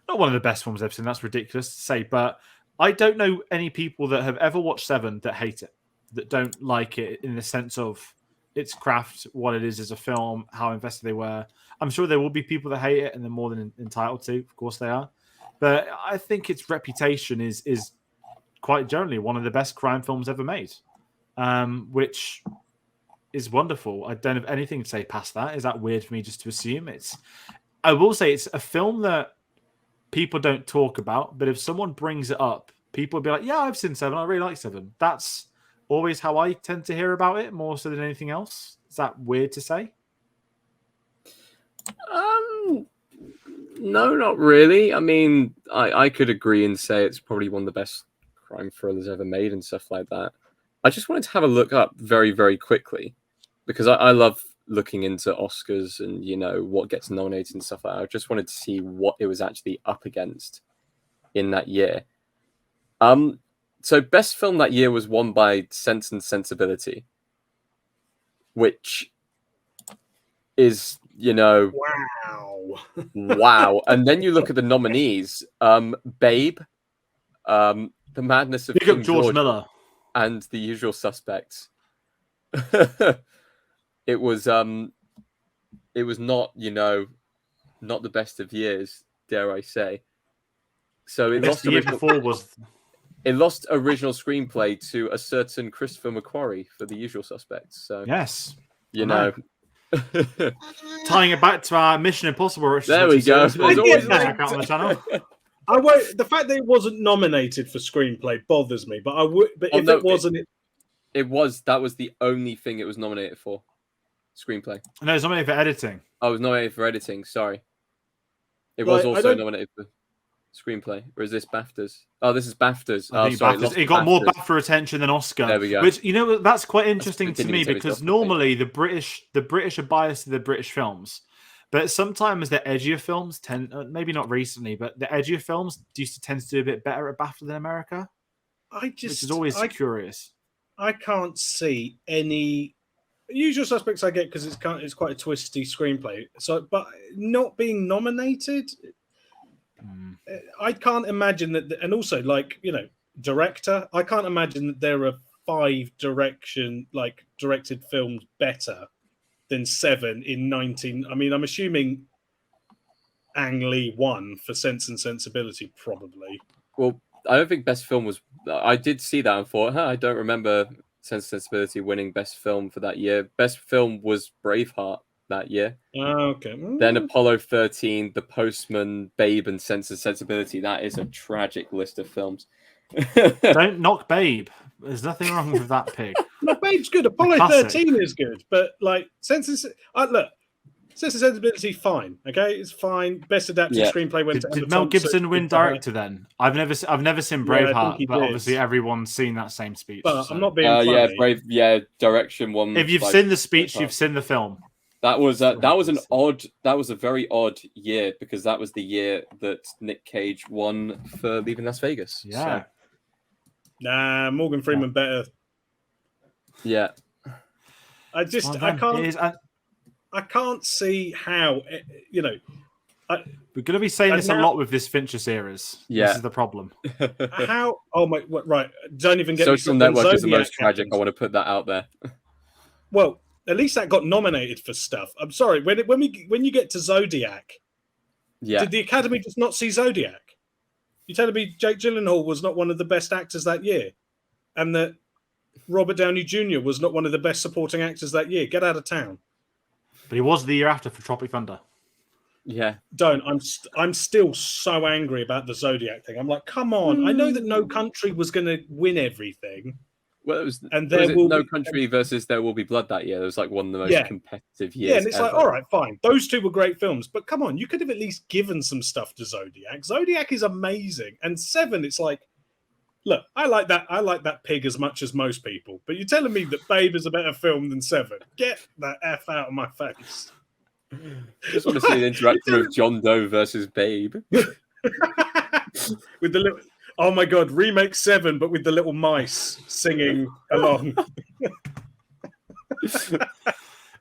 not one of the best films I've seen. That's ridiculous to say. But I don't know any people that have ever watched Seven that hate it, that don't like it in the sense of its craft, what it is as a film, how invested they were. I'm sure there will be people that hate it, and they're more than entitled to. Of course they are. But I think its reputation is quite generally one of the best crime films ever made. which is wonderful. I don't have anything to say past that. Is that weird for me just to assume? I will say it's a film that people don't talk about, but if someone brings it up, people will be like, yeah, I've seen Seven. I really like Seven. That's always how I tend to hear about it, more so than anything else. Is that weird to say? No, not really. I mean, I could agree and say it's probably one of the best crime thrillers ever made and stuff like that. I just wanted to have a look up very, very quickly because I love looking into Oscars and, you know, what gets nominated and stuff like that. I just wanted to see what it was actually up against in that year. So best film that year was won by Sense and Sensibility, which is, you know, wow. And then you look at the nominees, Babe, The Madness of Pick King up George George, Miller. and The Usual Suspects. It was not, you know, not the best of years, dare I say. So it lost the year before was it lost original screenplay to a certain Christopher McQuarrie for The Usual Suspects. So yes, you know. Tying it back to our Mission Impossible. There we go. There's always check out on the channel. I won't. The fact that it wasn't nominated for screenplay bothers me, but I would. But if it wasn't, it was. That was the only thing it was nominated for. Screenplay. No, it's nominated for editing. I was nominated for editing. Sorry, it was also nominated for screenplay. Or is this BAFTAs? Oh, this is BAFTAs. I think BAFTAs. It got more BAFTA attention than Oscar. There we go. Which, you know, that's quite interesting to me because normally the British are biased to the British films. But sometimes the edgier films tend, maybe not recently, but the edgier films used to tend to do a bit better at BAFTA than America. Which is always curious. I can't see any Usual Suspects. I get because it's quite a twisty screenplay. So, but not being nominated, I can't imagine that. And also, like, you know, director, I can't imagine that there are 5 directed films better than Seven in 19. I mean, I'm assuming Ang Lee won for Sense and Sensibility, probably. Well, I don't think best film was. I did see that and thought, I don't remember Sense and Sensibility winning best film for that year. Best film was Braveheart that year. Okay. Then Apollo 13, The Postman, Babe, and Sense and Sensibility. That is a tragic list of films. Don't knock Babe. There's nothing wrong with that pig. No, Babe's good. Apollo 13 is good, but like Sense and Sensibility, fine. Okay, it's fine. Best adapted screenplay went to Did Mel Gibson win director then? I've never seen Braveheart, but obviously everyone's seen that same speech. But so. I'm not being funny. Direction one. If you've seen the speech, you've seen the film. That was a very odd year because that was the year that Nick Cage won for Leaving Las Vegas. Yeah. So. Nah, Morgan Freeman better. Yeah. I can't see how, you know. We're going to be saying this a lot with this Fincher series. Yeah. This is the problem. How? Oh my! Right. Don't even get Social me Network is the most tragic. I want to put that out there. Well, at least that got nominated for stuff. I'm sorry. When you get to Zodiac, did the Academy just not see Zodiac? You telling me Jake Gyllenhaal was not one of the best actors that year, and that Robert Downey Jr. was not one of the best supporting actors that year? Get out of town. But he was the year after for Tropic Thunder. Yeah. I'm still so angry about the Zodiac thing. I'm like, come on. I know that No Country was going to win everything. Well, it was, and there will No Country versus There Will Be Blood that year. It was like one of the most competitive years. Yeah, and it's like, all right, fine. Those two were great films, but come on, you could have at least given some stuff to Zodiac. Zodiac is amazing, and Seven, it's like, look, I like that pig as much as most people, but you're telling me that Babe is a better film than Seven? Get that F out of my face. Just want to see an interaction with John Doe versus Babe. With the little. Oh my God! Remake Seven, but with the little mice singing along.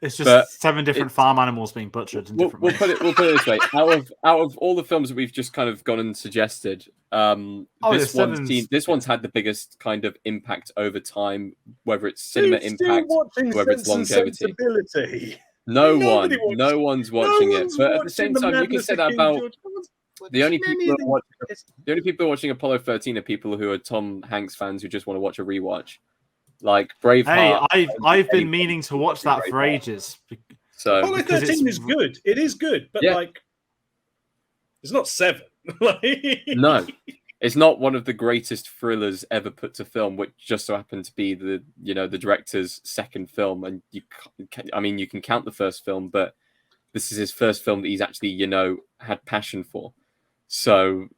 It's just 7 different farm animals being butchered. We'll put it this way: out of all the films that we've just kind of gone and suggested, this one's had the biggest kind of impact over time, whether it's cinema impact, whether it's longevity. No one's watching it, but at the same time, you can say that about. The only people who are watching Apollo 13 are people who are Tom Hanks fans who just want to watch a rewatch. Like Hey, Braveheart. I've been meaning to watch that for Braveheart. ages. So Apollo because 13 it's- is good. It is good, but Yeah. like, it's not 7. Like... No, it's not one of the greatest thrillers ever put to film, which just so happened to be the director's second film. And you can count the first film, but this is his first film that he's actually had passion for. So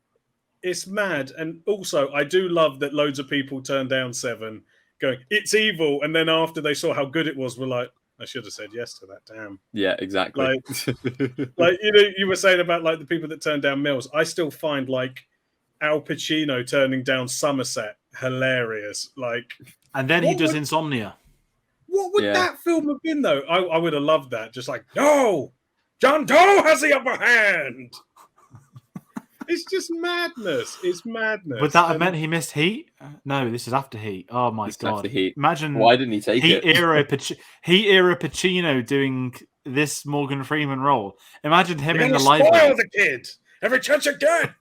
It's mad. And also, I do love that loads of people turned down 7 going, it's evil. And then after they saw how good it was, were like, I should have said yes to that. Damn. yeah, exactly. Like you were saying about like the people that turned down Mills. I still find like Al Pacino turning down Somerset hilarious. Like, and then he what does would- Insomnia. what would Yeah. that film have been though? I would have loved that. Just like, no, John Doe has the upper hand. It's just madness. It's madness. Would that have meant he missed Heat? No, this is after Heat. Oh my This is god! after Heat. Imagine Why didn't he take Heat it? era Pacino doing this Morgan Freeman role. Imagine him They're in the gonna spoil library. the kid every chance you get.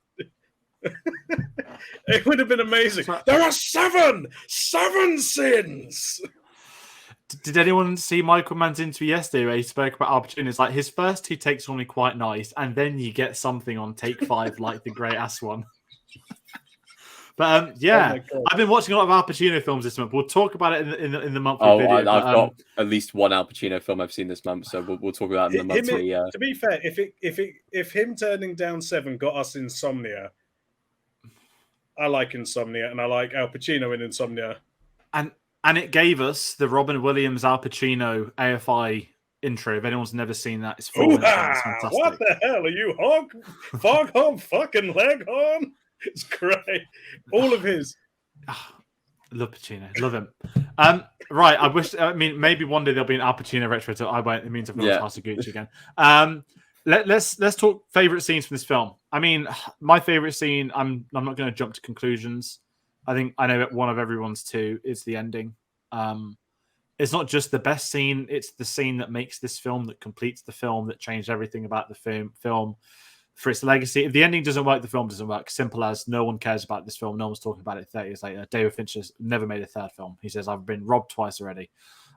It would have been amazing. So- There are seven sins. Did anyone see Michael Mann's interview yesterday where he spoke about Al Pacino? It's like his first 2 takes are only quite nice, and then you get something on take 5 like the great ass one. But Oh my God. I've been watching a lot of Al Pacino films this month. We'll talk about it in the monthly Oh, video. I've but, got at least one Al Pacino film I've seen this month, so we'll talk about it in the monthly. To be fair, if him turning down 7 got us Insomnia, I like Insomnia, and I like Al Pacino in Insomnia. And it gave us the Robin Williams Al Pacino AFI intro. If anyone's never seen that, it's full. It's fantastic. What the hell are you, foghorn fucking leghorn? It's great. All of his. Love Pacino. Love him. Right. I mean, maybe one day there'll be an Al Pacino retro. I won't. It means I've got House of Gucci again. Let's talk favorite scenes from this film. I mean, my favorite scene. I'm not going to jump to conclusions. I think I know one of everyone's too is the ending. It's not just the best scene; it's the scene that makes this film, that completes the film, that changed everything about the film for its legacy. If the ending doesn't work, the film doesn't work. Simple as no one cares about this film. No one's talking about it 30 years later. David Fincher's never made a third film. He says, "I've been robbed twice already."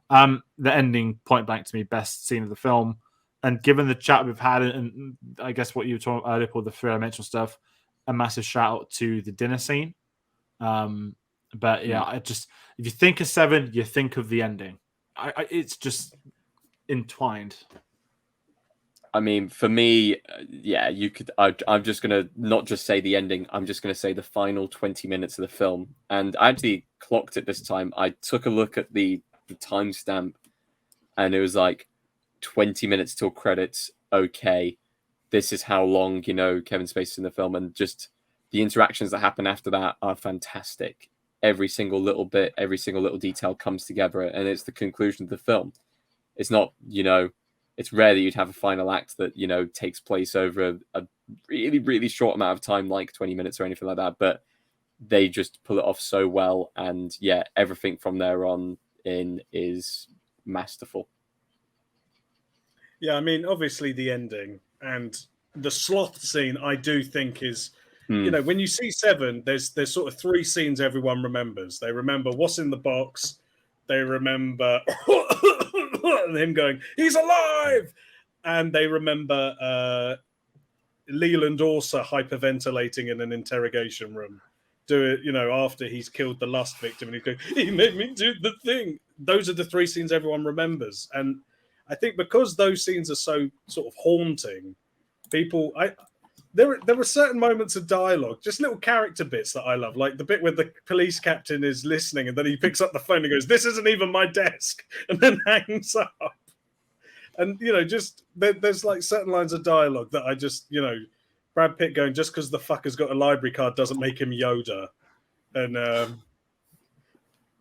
The ending, point blank to me, best scene of the film. And given the chat we've had, and I guess what you were talking earlier, Paul, the three-dimensional stuff, a massive shout out to the dinner scene. But yeah, if you think of 7, you think of the ending. It's just entwined. I mean, for me, yeah, you could. I'm just gonna not just say the ending. I'm just gonna say the final 20 minutes of the film. And I actually clocked it this time. I took a look at the timestamp, and it was like 20 minutes till credits. Okay, this is how long Kevin Spacey's in the film, and just the interactions that happen after that are fantastic. Every single little bit, every single little detail comes together, and it's the conclusion of the film. It's not, it's rare that you'd have a final act that, takes place over a really, really short amount of time, like 20 minutes or anything like that. But they just pull it off so well. And yeah, everything from there on in is masterful. Yeah, I mean, obviously the ending and the sloth scene, I do think is, when you see 7, there's sort of 3 scenes everyone remembers. They remember what's in the box. They remember him going, he's alive. And they remember Leland Orser hyperventilating in an interrogation room. Do it, after he's killed the lust victim and he's going, he made me do the thing. Those are the 3 scenes everyone remembers. And I think because those scenes are so sort of haunting, people, there were certain moments of dialogue, just little character bits that I love, like the bit where the police captain is listening and then he picks up the phone and goes, "This isn't even my desk," and then hangs up. And just there's like certain lines of dialogue that I just, Brad Pitt going, just because the fucker's got a library card doesn't make him Yoda, and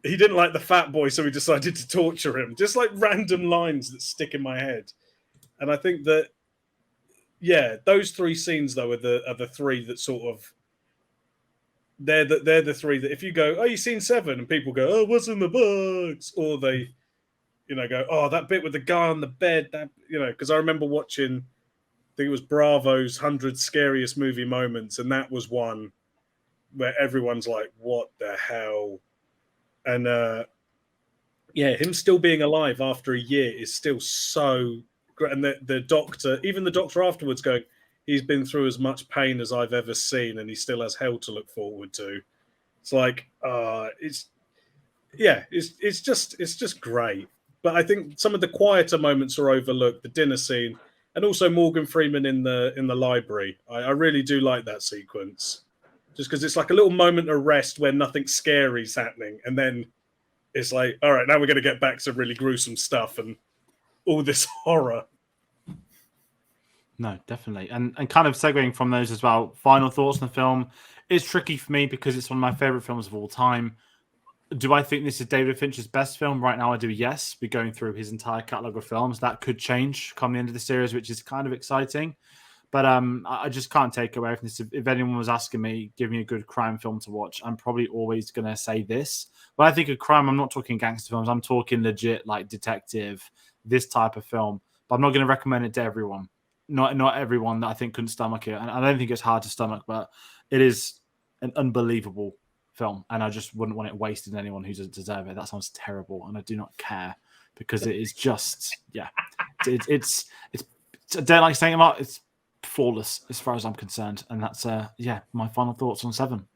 he didn't like the fat boy, so he decided to torture him. Just like random lines that stick in my head, and I think that. Yeah, those 3 scenes though are the 3 that sort of they're the 3 that if you go, oh, you've seen 7, and people go, oh, what's in the box, or they, go, oh, that bit with the guy on the bed, that because I remember watching, I think it was Bravo's 100 Scariest Movie Moments, and that was one where everyone's like, what the hell, and yeah, him still being alive after a year is still so great. And the doctor, even the doctor afterwards going, he's been through as much pain as I've ever seen, and he still has hell to look forward to. It's like, it's just great. But I think some of the quieter moments are overlooked. The dinner scene, and also Morgan Freeman in the library. I really do like that sequence, just because it's like a little moment of rest where nothing scary is happening, and then it's like, all right, now we're going to get back to really gruesome stuff and all this horror. No, definitely. And kind of segueing from those as well, final thoughts on the film. It's tricky for me because it's one of my favorite films of all time. Do I think this is David Fincher's best film? Right now, I do, yes. We're going through his entire catalogue of films. That could change come the end of the series, which is kind of exciting. But I just can't take away from this. If anyone was asking me, give me a good crime film to watch, I'm probably always going to say this. But I think of crime, I'm not talking gangster films. I'm talking legit, like detective, this type of film. But I'm not going to recommend it to everyone. Not everyone that I think couldn't stomach it. And I don't think it's hard to stomach, but it is an unbelievable film. And I just wouldn't want it wasted on anyone who doesn't deserve it. That sounds terrible. And I do not care because it is just, yeah. It's I don't like saying about it's flawless as far as I'm concerned. And that's, my final thoughts on Seven.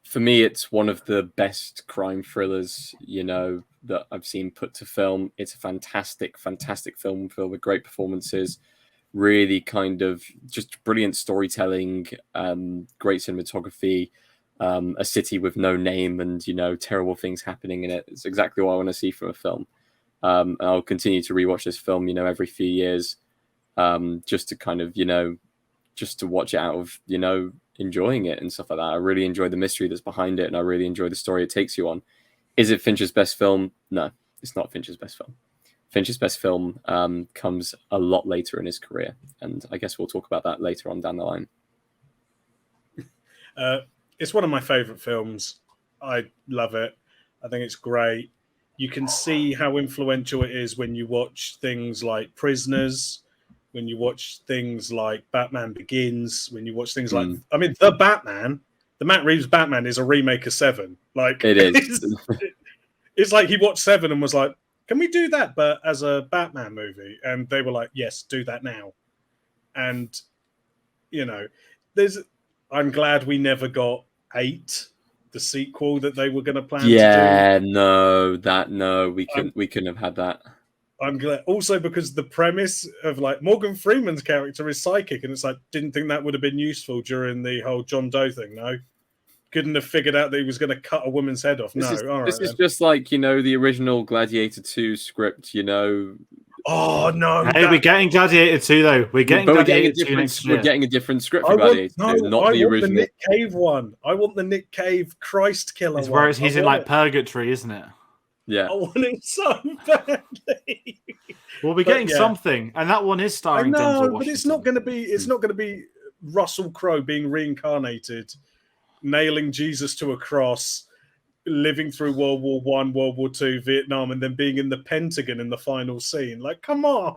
For me, it's one of the best crime thrillers, that I've seen put to film. It's a fantastic, fantastic film filled with great performances. Really kind of just brilliant storytelling, great cinematography, a city with no name and, terrible things happening in it. It's exactly what I want to see from a film. I'll continue to rewatch this film, every few years, just to kind of, just to watch it out of, enjoying it and stuff like that. I really enjoy the mystery that's behind it, and I really enjoy the story it takes you on. Is it Fincher's best film? No, it's not Fincher's best film. Fincher's best film comes a lot later in his career, and I guess we'll talk about that later on down the line. It's one of my favorite films. I love it. I think it's great. You can see how influential it is when you watch things like Prisoners, when you watch things like Batman Begins, when you watch things like, the Matt Reeves Batman is a remake of Seven. Like, it is. It's like he watched Seven and was like, can we do that, but as a Batman movie? And they were like, yes, do that now. And, I'm glad we never got 8, the sequel that they were going to plan to do. Yeah, no, we couldn't have had that. I'm glad also because the premise of like Morgan Freeman's character is psychic, and it's like, didn't think that would have been useful during the whole John Doe thing. No, couldn't have figured out that he was going to cut a woman's head off. This is just like, the original Gladiator 2 script, Oh no! Hey, we're getting Gladiator 2 though. We're getting Gladiator 2 next year. We're getting a different script for Gladiator 2, not the original. The Nick Cave one. I want the Nick Cave Christ killer one. Whereas he's in like purgatory, isn't it? Yeah. I want it so badly. We'll be getting something, and that one is starring Denzel Washington. But it's not going to be. It's not going to be Russell Crowe being reincarnated, nailing Jesus to a cross, living through World War I, World War II, Vietnam, and then being in the Pentagon in the final scene. Like, come on.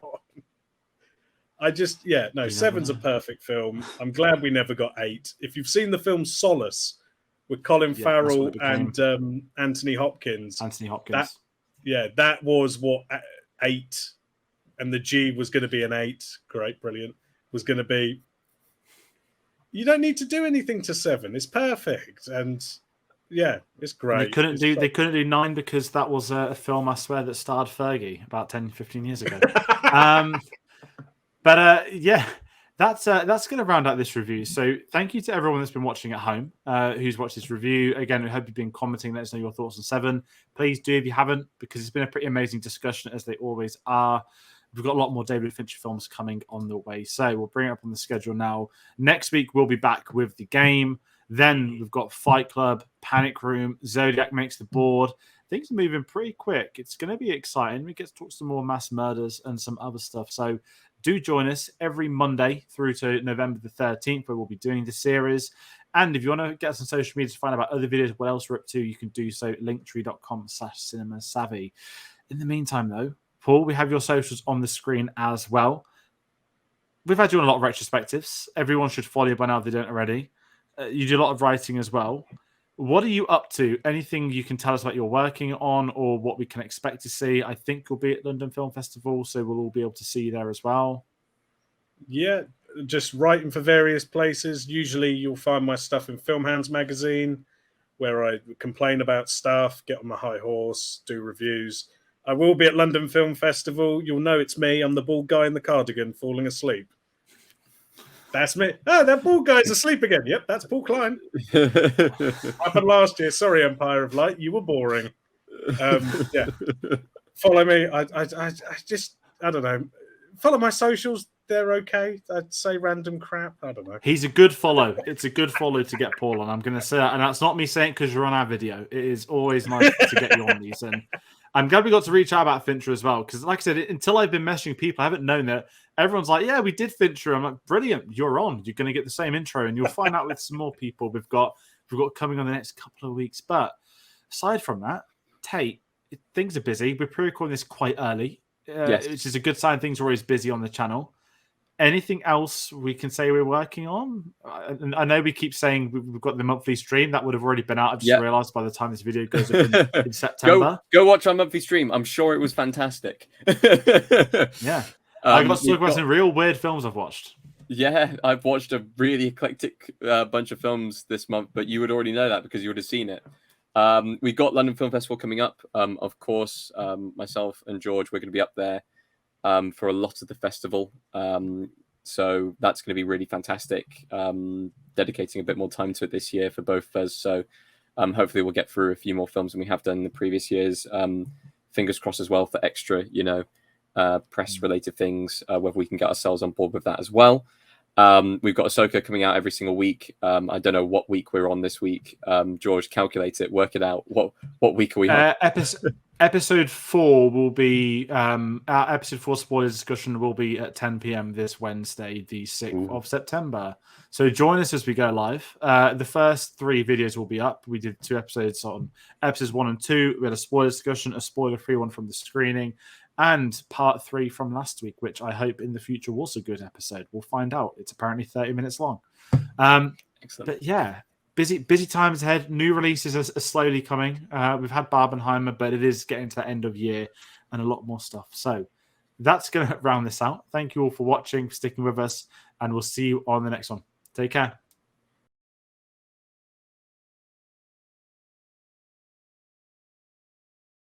Seven's a perfect film. I'm glad we never got 8. If you've seen the film Solace with Colin Farrell and Anthony Hopkins. That was what 8, and the G was going to be an 8. Great, brilliant. Was going to be. You don't need to do anything to 7. It's perfect, and yeah, it's great. They couldn't do 9 because that was a film, I swear, that starred Fergie about 10, 15 years ago. That's going to round out this review. So thank you to everyone that's been watching at home, who's watched this review. Again, we hope you've been commenting. Let us know your thoughts on 7. Please do if you haven't, because it's been a pretty amazing discussion, as they always are. We've got a lot more David Fincher films coming on the way. So we'll bring it up on the schedule now. Next week, we'll be back with The Game. Then we've got Fight Club, Panic Room, Zodiac Makes the Board. Things are moving pretty quick. It's going to be exciting. We get to talk some more mass murders and some other stuff. So do join us every Monday through to November the 13th, where we'll be doing the series. And if you want to get us on social media to find out about other videos, what else we're up to, you can do so at linktree.com/cinemasavvy. In the meantime, though, Paul, we have your socials on the screen as well. We've had you on a lot of retrospectives. Everyone should follow you by now if they don't already. You do a lot of writing as well. What are you up to? Anything you can tell us about you're working on or what we can expect to see? I think you'll be at London Film Festival, so we'll all be able to see you there as well. Yeah, just writing for various places. Usually you'll find my stuff in Film Hands magazine, where I complain about stuff, get on my high horse, do reviews. I will be at London Film Festival. You'll know it's me. I'm the bald guy in the cardigan falling asleep. That's me. Oh, that bald guy's asleep again. Yep, that's Paul Klein. Happened last year. Sorry, Empire of Light. You were boring. Yeah. Follow me. I don't know. Follow my socials. They're okay. I'd say random crap. I don't know. He's a good follow. It's a good follow to get Paul on. I'm going to say that. And that's not me saying because you're on our video. It is always nice to get you on these. And I'm glad we got to reach out about Fincher as well. Because like I said, until I've been messaging people, I haven't known that everyone's like, yeah, we did Fincher. I'm like, brilliant. You're on. You're going to get the same intro. And you'll find out with some more people we've got coming on the next couple of weeks. But aside from that, Tate, things are busy. We're pre-recording this quite early, Yes. which is a good sign. Things are always busy on the channel. Anything else we can say we're working on? I know we keep saying we've got the monthly stream. That would have already been out. I've just realized by the time this video goes up in September. Go watch our monthly stream. I'm sure it was fantastic. Yeah. I got to talk about some real weird films I've watched. Yeah, I've watched a really eclectic bunch of films this month, but you would already know that because you would have seen it. We've got London Film Festival coming up. Of course, myself and George, we're going to be up there for a lot of the festival. So that's going to be really fantastic. Dedicating a bit more time to it this year for both of us. So hopefully we'll get through a few more films than we have done in the previous years. Fingers crossed as well for extra, press related things, whether we can get ourselves on board with that as well. We've got Ahsoka coming out every single week. I don't know what week we're on this week. George, calculate it, work it out. What week are we on? Episode 4 will be our episode 4 spoilers discussion will be at 10 p.m. this Wednesday, the 6th of September. So join us as we go live. The first 3 videos will be up. We did 2 episodes on episodes 1 and 2. We had a spoiler discussion, a spoiler-free one from the screening, and part 3 from last week, which I hope in the future was a good episode. We'll find out. It's apparently 30 minutes long. Excellent. But yeah, busy times ahead. New releases are slowly coming. We've had Barbenheimer, but it is getting to the end of year and a lot more stuff. So that's going to round this out. Thank you all for watching, for sticking with us, and we'll see you on the next one. Take care.